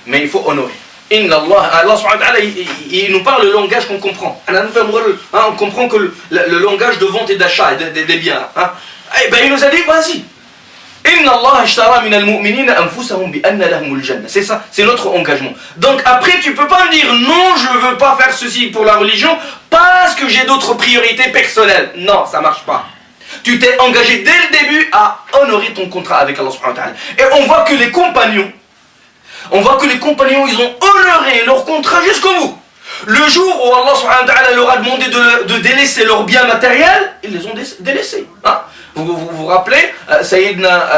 Mais il faut honorer. Inna Allah subhanahu wa ta'ala, il nous parle le langage qu'on comprend. On comprend que le langage de vente et d'achat des biens. Hein? Eh ben, il nous a dit, vas-y. Inna Allah ashtara min al-mu'minina anfusahum bi anna lahumul jannah. C'est ça, c'est notre engagement. Donc après, tu peux pas me dire non, je veux pas faire ceci pour la religion parce que j'ai d'autres priorités personnelles. Non, ça marche pas. Tu t'es engagé dès le début à honorer ton contrat avec Allah subhanahu wa ta'ala. Et on voit que les compagnons, ils ont honoré leur contrat jusqu'au bout. Le jour où Allah subhanahu wa ta'ala leur a demandé de délaisser leurs biens matériels, ils les ont délaissés. Hein? Vous rappelez Sayyidina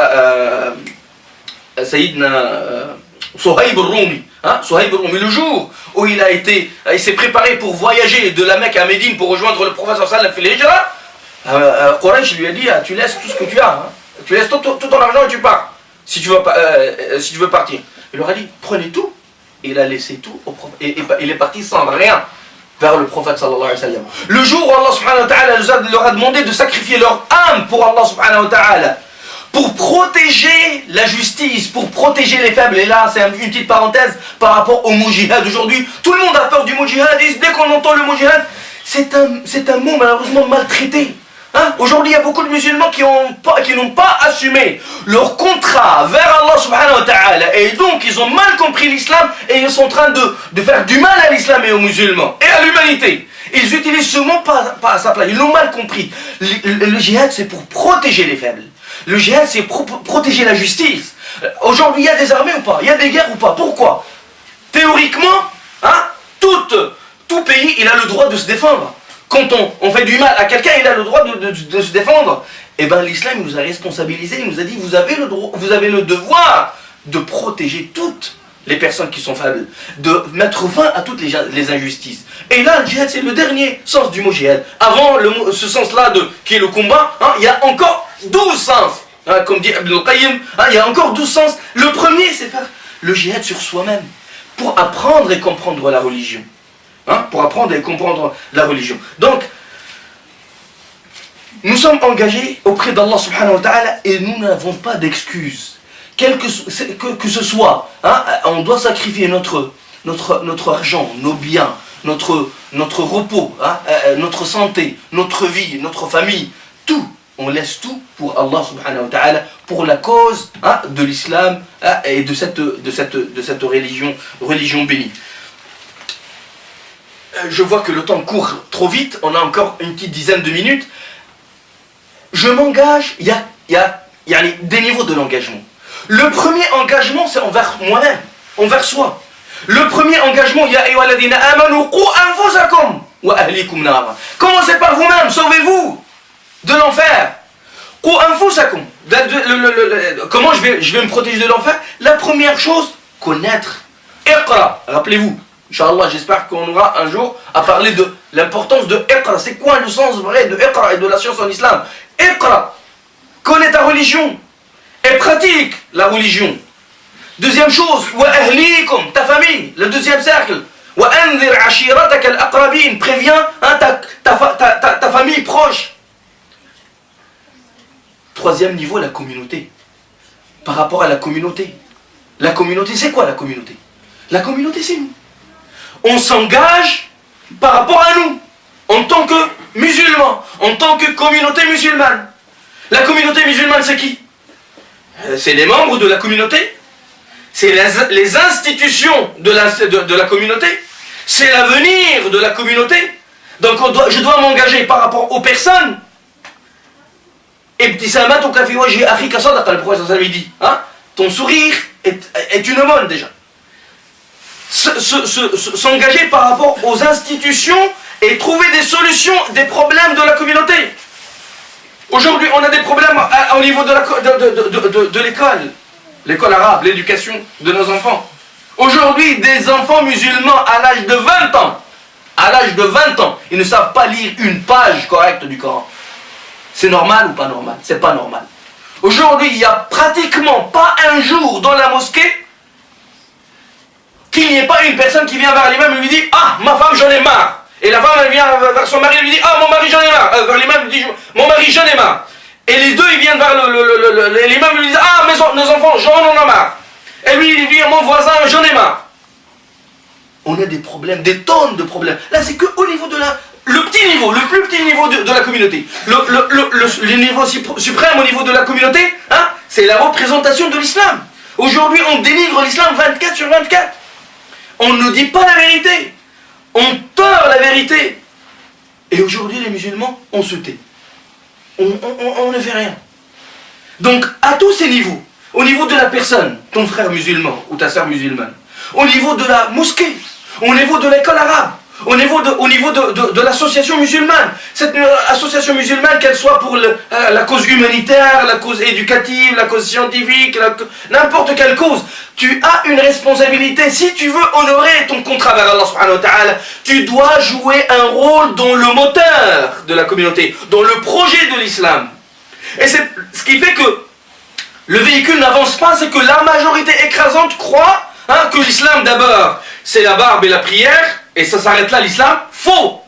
Suhayb al-Rumi. Hein? Suhayb al-Rumi, le jour où il s'est préparé pour voyager de la Mecque à Médine pour rejoindre le prophète sallallahu alayhi wa sallam, Quraysh lui a dit, tu laisses tout ce que tu as, hein? Tu laisses tout ton argent et tu pars, si tu veux partir. Il leur a dit, prenez tout. Et il a laissé tout au prophète, et il est parti sans rien vers le prophète sallallahu alayhi wa sallam. Le jour où Allah subhanahu wa ta'ala leur a demandé de sacrifier leur âme pour Allah subhanahu wa ta'ala, pour protéger la justice, pour protéger les faibles. Et là, c'est une petite parenthèse par rapport au mot jihad. Aujourd'hui, tout le monde a peur du mot jihad. Dès qu'on entend le mot jihad, c'est un mot malheureusement maltraité. Hein? Aujourd'hui, il y a beaucoup de musulmans qui n'ont pas assumé leur contrat vers Allah subhanahu wa ta'ala. Et donc, ils ont mal compris l'islam et ils sont en train de faire du mal à l'islam et aux musulmans et à l'humanité. Ils utilisent ce mot pas à sa place. Ils l'ont mal compris. Le djihad, c'est pour protéger les faibles. Le djihad, c'est pour protéger la justice. Aujourd'hui, il y a des armées ou pas? Il y a des guerres ou pas? Pourquoi? Théoriquement, hein, tout pays, il a le droit de se défendre. Quand on fait du mal à quelqu'un, il a le droit de se défendre. Eh bien, l'islam nous a responsabilisés, il nous a dit, vous avez le devoir de protéger toutes les personnes qui sont faibles, de mettre fin à toutes les injustices. Et là, le djihad, c'est le dernier sens du mot djihad. Avant ce sens-là, qui est le combat, hein, il y a encore 12 sens. Hein, comme dit Ibn al-Qayyim, hein, il y a encore 12 sens. Le premier, c'est faire le djihad sur soi-même, pour apprendre et comprendre la religion. Hein, pour apprendre et comprendre la religion. Donc, nous sommes engagés auprès d'Allah subhanahu wa ta'ala et nous n'avons pas d'excuses. Que ce soit, hein, on doit sacrifier notre argent, nos biens, notre repos, hein, notre santé, notre vie, notre famille, tout. On laisse tout pour Allah subhanahu wa ta'ala, pour la cause, hein, de l'islam, hein, et de cette religion bénie. Je vois que le temps court trop vite, on a encore une petite dizaine de minutes. Je m'engage, il y a des niveaux de l'engagement. Le premier engagement, c'est envers moi-même, envers soi. Le premier engagement, ya ayyuhalladhina amanu qu anfusakum wa ahlikum nara. Commencez par vous-même, sauvez-vous de l'enfer. Qu anfusakum. Comment je vais me protéger de l'enfer? La première chose, connaître. Iqra, rappelez-vous. Inch'Allah, j'espère qu'on aura un jour à parler de l'importance de Iqra. C'est quoi le sens vrai de Iqra et de la science en islam? Iqra, connais ta religion et pratique la religion. Deuxième chose, wa ahlikum, ta famille, le deuxième cercle. Wa anzir ashiratak al-aqrabin, préviens, hein, ta famille proche. Troisième niveau, la communauté. Par rapport à la communauté. La communauté, c'est quoi la communauté? La communauté, c'est nous. On s'engage par rapport à nous, en tant que musulmans, en tant que communauté musulmane. La communauté musulmane, c'est qui? C'est les membres de la communauté, c'est les institutions de la communauté, c'est l'avenir de la communauté. Donc je dois m'engager par rapport aux personnes. Ibtisamat au kafi wajhi akhika sadaqa, le prophète lui dit. Hein? Ton sourire est une aumône déjà. S'engager par rapport aux institutions et trouver des solutions des problèmes de la communauté. Aujourd'hui, on a des problèmes au niveau de l'école arabe, l'éducation de nos enfants. Aujourd'hui, des enfants musulmans à l'âge de 20 ans, ils ne savent pas lire une page correcte du Coran. C'est normal ou pas normal? C'est pas normal. Aujourd'hui, il n'y a pratiquement pas un jour dans la mosquée qu'il n'y ait pas une personne qui vient vers l'imam et lui dit « Ah, ma femme, j'en ai marre !» Et la femme, elle vient vers son mari, elle lui dit, ah, mon mari, j'en ai marre. Vers l'imam, elle dit, mon mari, j'en ai marre. Et les deux, ils viennent vers l'imam, ils lui disent, ah, nos enfants, j'en ai marre. Et lui, il dit, mon voisin, j'en ai marre. On a des problèmes, des tonnes de problèmes. Là, c'est qu'au niveau de le petit niveau, le plus petit niveau de la communauté. Le niveau suprême au niveau de la communauté, hein, c'est la représentation de l'islam. Aujourd'hui, on dénigre l'islam 24 sur 24. On ne dit pas la vérité. On tord la vérité. Et aujourd'hui, les musulmans, on se tait. On ne fait rien. Donc, à tous ces niveaux, au niveau de la personne, ton frère musulman ou ta sœur musulmane, au niveau de la mosquée, au niveau de l'école arabe, au niveau de l'association musulmane, cette association musulmane, qu'elle soit pour la cause humanitaire, la cause éducative, la cause scientifique, n'importe quelle cause, tu as une responsabilité. Si tu veux honorer ton contrat vers Allah subhanahu wa ta'ala, tu dois jouer un rôle dans le moteur de la communauté, dans le projet de l'islam. Et c'est ce qui fait que le véhicule n'avance pas, c'est que la majorité écrasante croit que l'islam d'abord, c'est la barbe et la prière, et ça s'arrête là l'islam. Faux.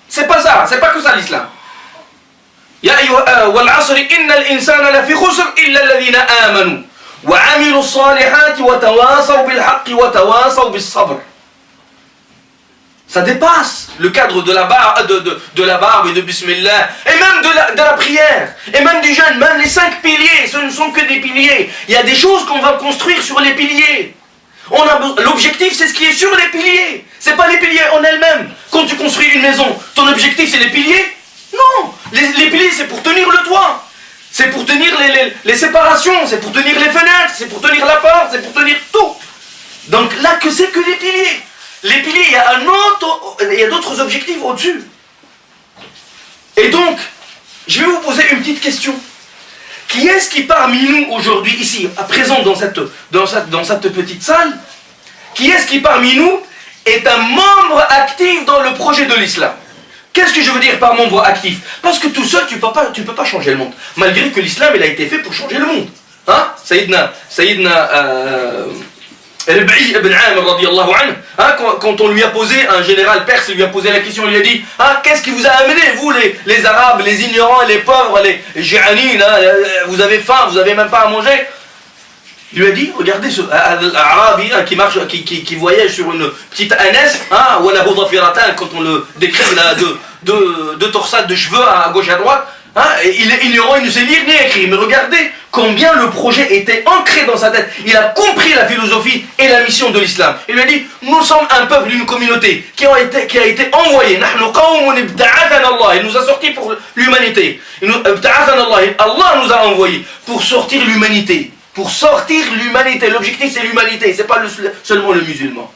C'est pas ça, c'est pas que ça l'islam. Ya ayyuha wal 'asri innal insana lafi khusr illa alladhina amanu wa 'amilu s-salihati wa tawasaw bil haqqi wa tawasaw bis sabr. Ça dépasse le cadre de la barbe et de Bismillah, et même de la prière, et même du jeûne, même les 5 piliers, ce ne sont que des piliers. Il y a des choses qu'on va construire sur les piliers. L'objectif, c'est ce qui est sur les piliers. C'est pas les piliers en elles-mêmes. Quand tu construis une maison, ton objectif, c'est les piliers? Non. Les piliers, c'est pour tenir le toit. C'est pour tenir les séparations. C'est pour tenir les fenêtres. C'est pour tenir la porte. C'est pour tenir tout. Donc là, que c'est que les piliers. Les piliers, il y a d'autres objectifs au-dessus. Et donc, je vais vous poser une petite question. Qui est-ce qui parmi nous aujourd'hui, ici, à présent dans cette petite salle, qui est-ce qui parmi nous est un membre actif dans le projet de l'islam? Qu'est-ce que je veux dire par membre actif? Parce que tout seul, tu peux pas changer le monde. Malgré que l'islam, il a été fait pour changer le monde. Hein? Sayyidina Rabi' ibn Amr radiyallahu anhu, quand on lui a posé, un général perse lui a posé la question, il lui a dit, qu'est-ce qui vous a amené, vous les Arabes, les ignorants, les pauvres, les Ji'anin, vous avez faim, vous n'avez même pas à manger? Il lui a dit, regardez ce Arabi qui voyage sur une petite ânesse, quand on le décrit, il a deux torsades de cheveux à gauche et à droite, et il est ignorant, il ne sait lire ni écrire. Mais regardez combien le projet était ancré dans sa tête. Il a compris la philosophie et la mission de l'islam. Il lui a dit, nous sommes un peuple, une communauté qui a été envoyée. Il nous a sortis pour l'humanité. Allah nous a envoyés pour sortir l'humanité. Pour sortir l'humanité. L'objectif, c'est l'humanité, c'est pas seulement le musulman.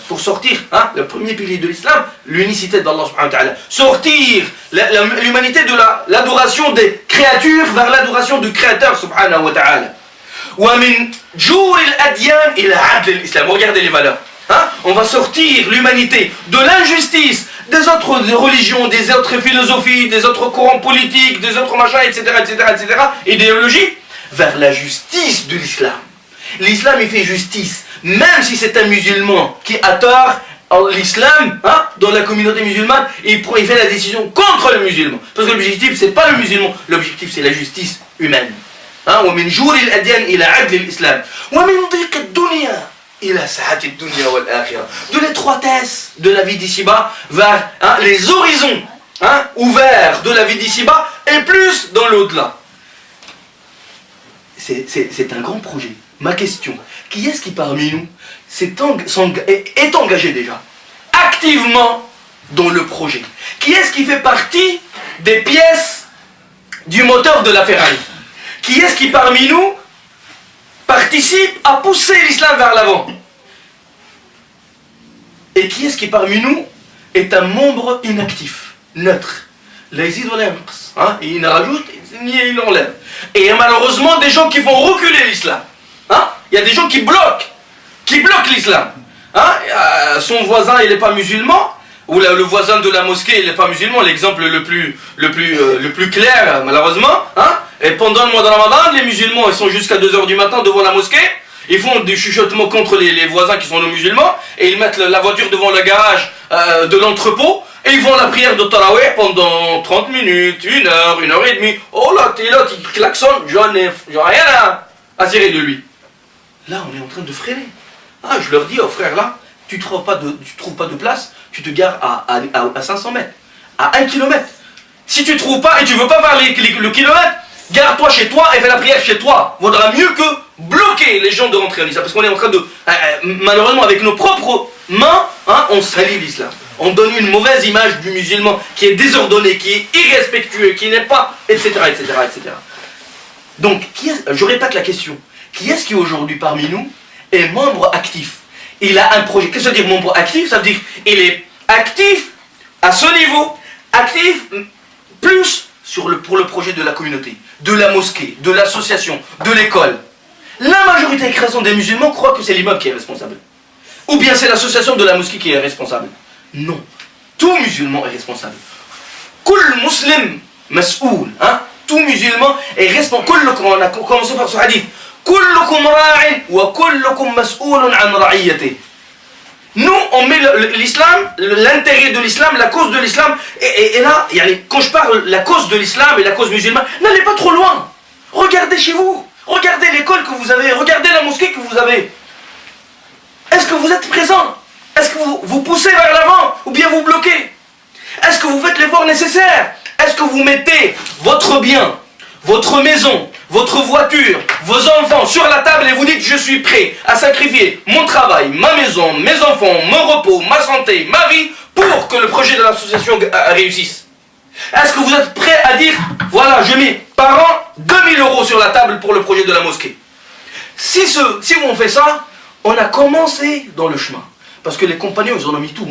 Pour sortir, le premier pilier de l'islam, l'unicité d'Allah subhanahu wa ta'ala. Sortir l'humanité de l'adoration des créatures vers l'adoration du créateur subhanahu wa ta'ala. Regardez les valeurs. On va sortir l'humanité de l'injustice des autres religions, des autres philosophies, des autres courants politiques, des autres machins, etc., idéologies, vers la justice de l'islam. L'islam, il fait justice. Même si c'est un musulman qui a tort, l'islam, dans la communauté musulmane, il fait la décision contre le musulman. Parce que l'objectif, c'est pas le musulman. L'objectif, c'est la justice humaine. ومن جور الأديان إلى عدل الإسلام ومن ضيق الدنيا إلى سعة الدنيا والآخرة. De l'étroitesse de la vie d'ici-bas vers les horizons ouverts de la vie d'ici-bas et plus dans l'au-delà. C'est un grand projet. Ma question, qui est-ce qui parmi nous est engagé déjà, activement dans le projet? Qui est-ce qui fait partie des pièces du moteur de la Ferrari? Qui est-ce qui parmi nous participe à pousser l'islam vers l'avant? Et qui est-ce qui parmi nous est un membre inactif, neutre? Il ne rajoute ni il enlève. Et il y a malheureusement des gens qui vont reculer l'islam. Il y a des gens qui bloquent l'islam. Son voisin, il n'est pas musulman, ou le voisin de la mosquée, il n'est pas musulman, l'exemple le plus clair, malheureusement. Et pendant le mois de Ramadan, les musulmans, ils sont jusqu'à 2h du matin devant la mosquée, Ils font des chuchotements contre les voisins qui sont non musulmans et ils mettent la voiture devant le garage de l'entrepôt et ils font la prière de Tarawih pendant 30 minutes, 1 heure et demie. Oh là, t'es là, tu klaxonnes, j'en ai rien à cirer de lui. Là, on est en train de freiner. Ah, je leur dis aux frères là, tu trouves pas de place, tu te gares à 500 mètres, à 1 kilomètre. Si tu trouves pas et tu veux pas faire le kilomètre, garde-toi chez toi et fais la prière chez toi. Vaudra mieux que bloquer les gens de rentrer en islam. Parce qu'on est en train de, malheureusement avec nos propres mains, on salit l'islam. On donne une mauvaise image du musulman qui est désordonné, qui est irrespectueux, qui n'est pas, etc. etc., etc. Donc, je répète la question. Qui est-ce qui aujourd'hui parmi nous est membre actif? Il a un projet. Qu'est-ce que ça veut dire membre actif? Ça veut dire il est actif à ce niveau, actif plus pour le projet de la communauté, de la mosquée, de l'association, de l'école. La majorité écrasante des musulmans croient que c'est l'imam qui est responsable. Ou bien c'est l'association de la mosquée qui est responsable. Non. Tout musulman est responsable. Kull muslim mas'oul. Tout musulman est responsable. On a commencé par ce hadith. Kullukum ra'in wa kullukum mas'oulun an ra'iyati. Nous, on met l'islam, l'intérêt de l'islam, la cause de l'islam, et là, quand je parle la cause de l'islam et la cause musulmane, n'allez pas trop loin. Regardez chez vous, regardez l'école que vous avez, regardez la mosquée que vous avez. Est-ce que vous êtes présent? Est-ce que vous poussez vers l'avant ou bien vous bloquez? Est-ce que vous faites l'effort nécessaire? Est-ce que vous mettez votre bien, votre maison, votre voiture, vos enfants sur la table et vous dites je suis prêt à sacrifier mon travail, ma maison, mes enfants, mon repos, ma santé, ma vie pour que le projet de l'association réussisse? Est-ce que vous êtes prêt à dire voilà je mets par an 2000 € sur la table pour le projet de la mosquée? Si on fait ça, on a commencé dans le chemin. Parce que les compagnons ils en ont mis tout.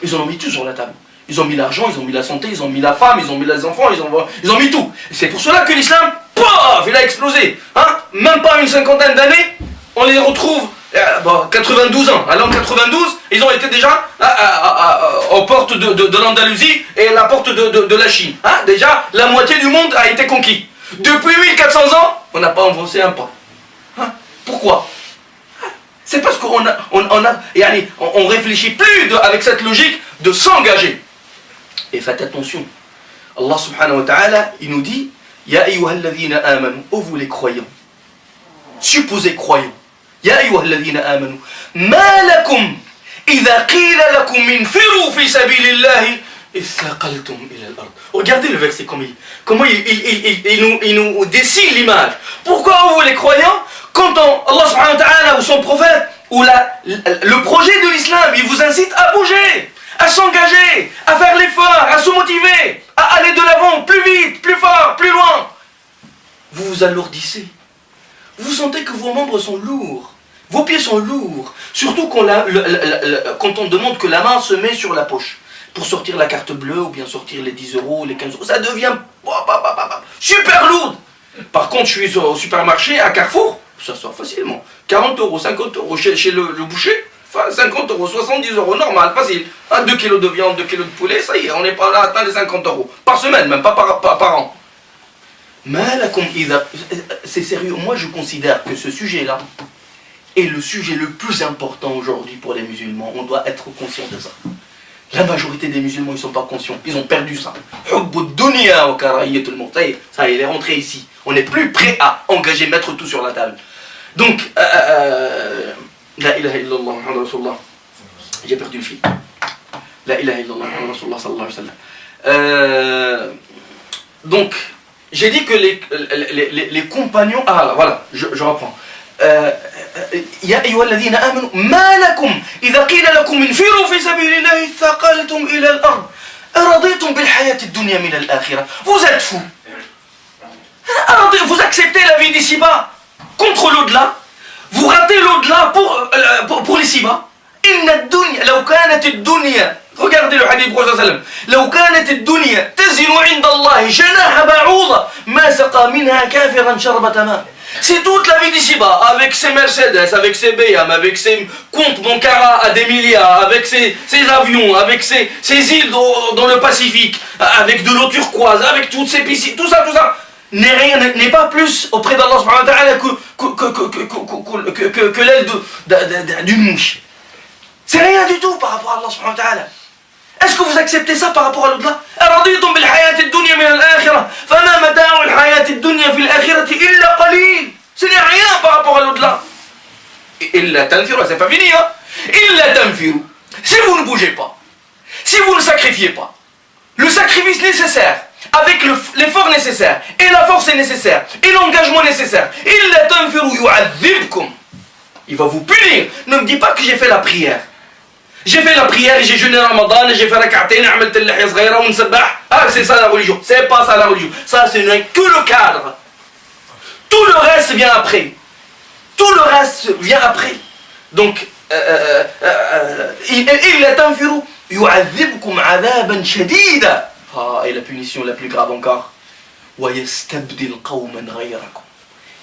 Ils en ont mis tout sur la table. Ils ont mis l'argent, ils ont mis la santé, ils ont mis la femme, ils ont mis les enfants, ils ont mis tout. C'est pour cela que l'islam, paf, il a explosé. Même pas une cinquantaine d'années, on les retrouve, 92 ans. Alors en 92, ils ont été déjà aux portes de l'Andalousie et la porte de la Chine. Déjà, la moitié du monde a été conquis. Depuis 1400 ans, on n'a pas avancé un pas. Pourquoi? C'est parce qu'on on réfléchit plus avec cette logique de s'engager. Et faites attention. Allah subhanahu wa ta'ala, il nous dit Ya ayyuhalladhina amanu, ô vous les croyants, supposés croyants. Ya ayyuhalladhina amanu, ma lakum idha qila lakum infiru fi sabilillahi ithaqaltum ila al-ard. Regardez le verset comment il nous dessine l'image. Pourquoi vous les croyants, quand Allah subhanahu wa ta'ala ou son prophète ou le projet de l'islam, il vous incite à bouger, à s'engager, à faire l'effort, à se motiver, à aller de l'avant, plus vite, plus fort, plus loin. Vous vous alourdissez. Vous sentez que vos membres sont lourds. Vos pieds sont lourds. Surtout quand on demande que la main se met sur la poche pour sortir la carte bleue ou bien sortir les 10 €, les 15 €. Ça devient super lourd. Par contre, je suis au supermarché, à Carrefour, ça sort facilement. 40 €, 50 € chez le boucher. 50 €, 70 €, normal, facile. 2 kilos de viande, 2 kilos de poulet, ça y est, on n'est pas là à atteindre les 50 €. Par semaine, même pas par an. C'est sérieux, moi je considère que ce sujet-là est le sujet le plus important aujourd'hui pour les musulmans. On doit être conscient de ça. La majorité des musulmans, ils ne sont pas conscients. Ils ont perdu ça. Ça y est, il est rentré ici. On n'est plus prêt à engager, mettre tout sur la table. Donc, La ilaha illallah Muhammad Rasulullah. J'ai perdu le fil. La ilaha illallah Muhammad Rasulullah sallallahu alayhi wa sallam. Donc, j'ai dit que les compagnons... voilà, je reprends. يا أيها الذين آمنوا ما لكم إذا قيل لكم انفروا في سبيل الله ثقلتم إلى الأرض أرضيتم بالحياة الدنيا من الآخرة. Vous êtes fous. Vous acceptez la vie d'ici-bas contre l'au-delà. Vous ratez l'au-delà pour l'ici-bas. إن الدنيا لو كانت الدنيا, regardez le hadith du prophète sallallahu alayhi wa sallam, لو كانت الدنيا تزن عند الله جناح بعوضة ما سقى منها كافرا شربة ماء. C'est toute la vie d'ici-bas, avec ses Mercedes, avec ses BM, avec ses comptes bancaires à des milliards, avec ses avions, avec ses îles dans le Pacifique, avec de l'eau turquoise, avec toutes ces piscines, tout ça. n'est pas plus auprès d'Allah subhanahu wa ta'ala que l'aile d'une mouche. C'est rien du tout par rapport à Allah subhanahu wa ta'ala. Est-ce que vous acceptez ça par rapport à l'au-delà? أرضيتم بالحياة الدنيا من الآخرة فما متاع الحياة الدنيا في الآخرة إلا قليل. Ce n'est rien par rapport à l'au-delà. إلا تنفروا, c'est pas fini, hein? إلا تنفروا. Si vous ne bougez pas, si vous ne sacrifiez pas, le sacrifice nécessaire, avec l'effort nécessaire, et la force nécessaire, et l'engagement nécessaire, إلا تنفروا يعذبكم. Il va vous punir. Ne me dis pas que j'ai fait la prière. J'ai fait la prière et j'ai jeûné Ramadan et j'ai fait rak'atayn, عملت اللحية صغيرة ونسبح. Ah, c'est ça la religion. C'est pas ça la religion. Ça, ce n'est que le cadre. Tout le reste vient après. Tout le reste vient après. Donc, إلا تنفروا يعذبكم عذابا شديدا. Ah, et la punition la plus grave encore. ويستبدل قوما غيركم.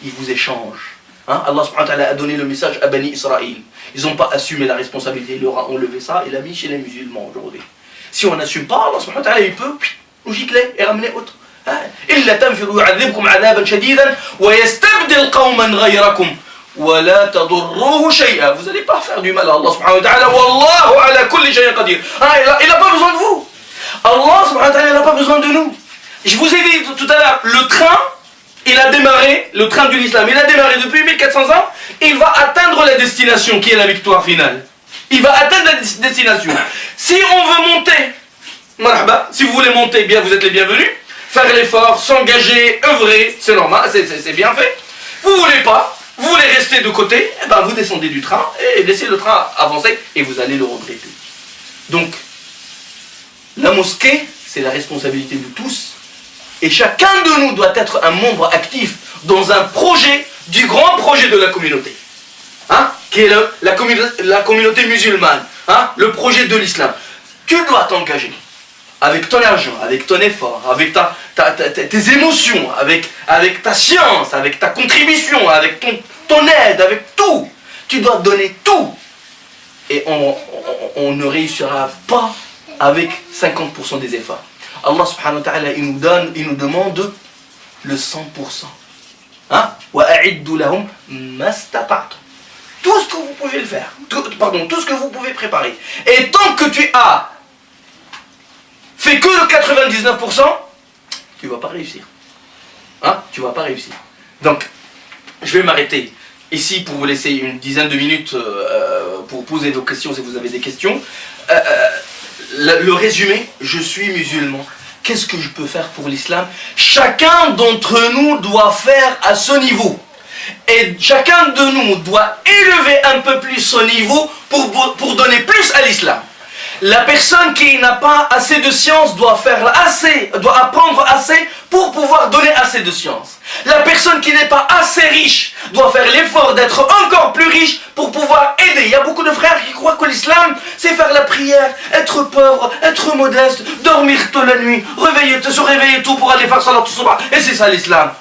Il vous échange. Hein? Allah subhanahu wa ta'ala a donné le message à Bani Israël. Ils n'ont pas assumé la responsabilité, il leur a enlevé ça et l'a mis chez les musulmans aujourd'hui. Si on n'assume pas, Allah subhanahu wa ta'ala il peut nous gicler et ramener autre. إلا تنفروا يعذبكم عذابا شديدا ويستبدل قوما غيركم ولا تضروه شيئا. Vous n'allez pas faire du mal à Allah subhanahu wa ta'ala. Wallahu ala kulli shay'in qadir. Il n'a pas besoin de vous. Allah subhanahu wa ta'ala n'a pas besoin de nous. Je vous ai dit tout à l'heure, le train, il a démarré, le train de l'islam, il a démarré depuis 1400 ans, et il va atteindre la destination qui est la victoire finale. Il va atteindre la destination. Si on veut monter, marhaba, si vous voulez monter, bien vous êtes les bienvenus, faire l'effort, s'engager, œuvrer, c'est normal, c'est bien fait. Vous voulez pas, vous voulez rester de côté, eh ben vous descendez du train et laissez le train avancer et vous allez le regretter. Donc, la mosquée, c'est la responsabilité de tous. Et chacun de nous doit être un membre actif dans un projet, du grand projet de la communauté. Hein? Qui est la communauté musulmane. Hein? Le projet de l'islam. Tu dois t'engager. Avec ton argent, avec ton effort, avec tes émotions, avec ta science, avec ta contribution, avec ton aide, avec tout. Tu dois donner tout. Et on ne réussira pas avec 50% des efforts. Allah subhanahu wa ta'ala, il nous demande le 100%. Hein? وَأَعِدُّ لَهُمْ مَا اسْتَطَعْتُمْ. Tout ce que vous pouvez le faire. Tout ce que vous pouvez préparer. Et tant que tu as fait que le 99%, tu ne vas pas réussir. Hein? Tu ne vas pas réussir. Donc, je vais m'arrêter ici pour vous laisser une dizaine de minutes pour poser vos questions si vous avez des questions. Le résumé, je suis musulman. Qu'est-ce que je peux faire pour l'islam? Chacun d'entre nous doit faire à ce niveau. Et chacun de nous doit élever un peu plus son niveau pour donner plus à l'islam. La personne qui n'a pas assez de science doit apprendre assez pour pouvoir donner assez de science. La personne qui n'est pas assez riche doit faire l'effort d'être encore plus riche pour pouvoir aider. Il y a beaucoup de frères qui croient que l'islam, c'est faire la prière, être pauvre, être modeste, dormir toute la nuit, se réveiller tout pour aller faire salat tout soir. Et c'est ça l'islam.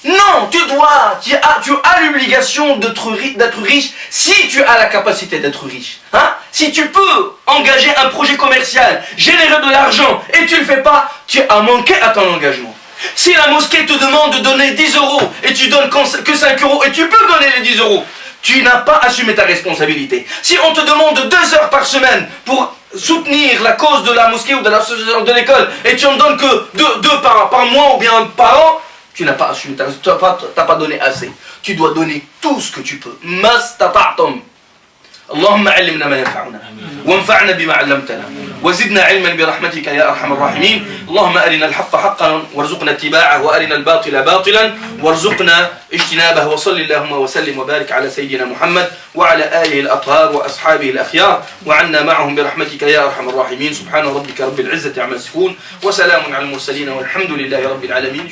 Non, tu as l'obligation d'être riche si tu as la capacité d'être riche. Hein? Si tu peux engager un projet commercial, générer de l'argent et tu ne le fais pas, tu as manqué à ton engagement. Si la mosquée te demande de donner 10 € et tu donnes que 5 € et tu peux donner les 10 € tu n'as pas assumé ta responsabilité. Si on te demande 2 heures par semaine pour soutenir la cause de la mosquée ou de l'école et tu en donnes que 2 par mois ou bien par an, tu n'as pas assumé, tu n'as pas donné assez. Tu dois donner tout ce que tu peux. Mastata'tum. اللهم علمنا ما ينفعنا وانفعنا بما علمتنا وزدنا علما برحمتك يا ارحم الراحمين. اللهم ارنا الحق حقا وارزقنا اتباعه وارنا الباطل باطلا وارزقنا اجتنابه. وصل اللهم وسلم وبارك على سيدنا محمد وعلى اله الاطهار واصحابه الاخيار وعنا معهم برحمتك يا ارحم الراحمين. سبحان ربك رب العزه عما يصفون وسلام على المرسلين والحمد لله رب العالمين.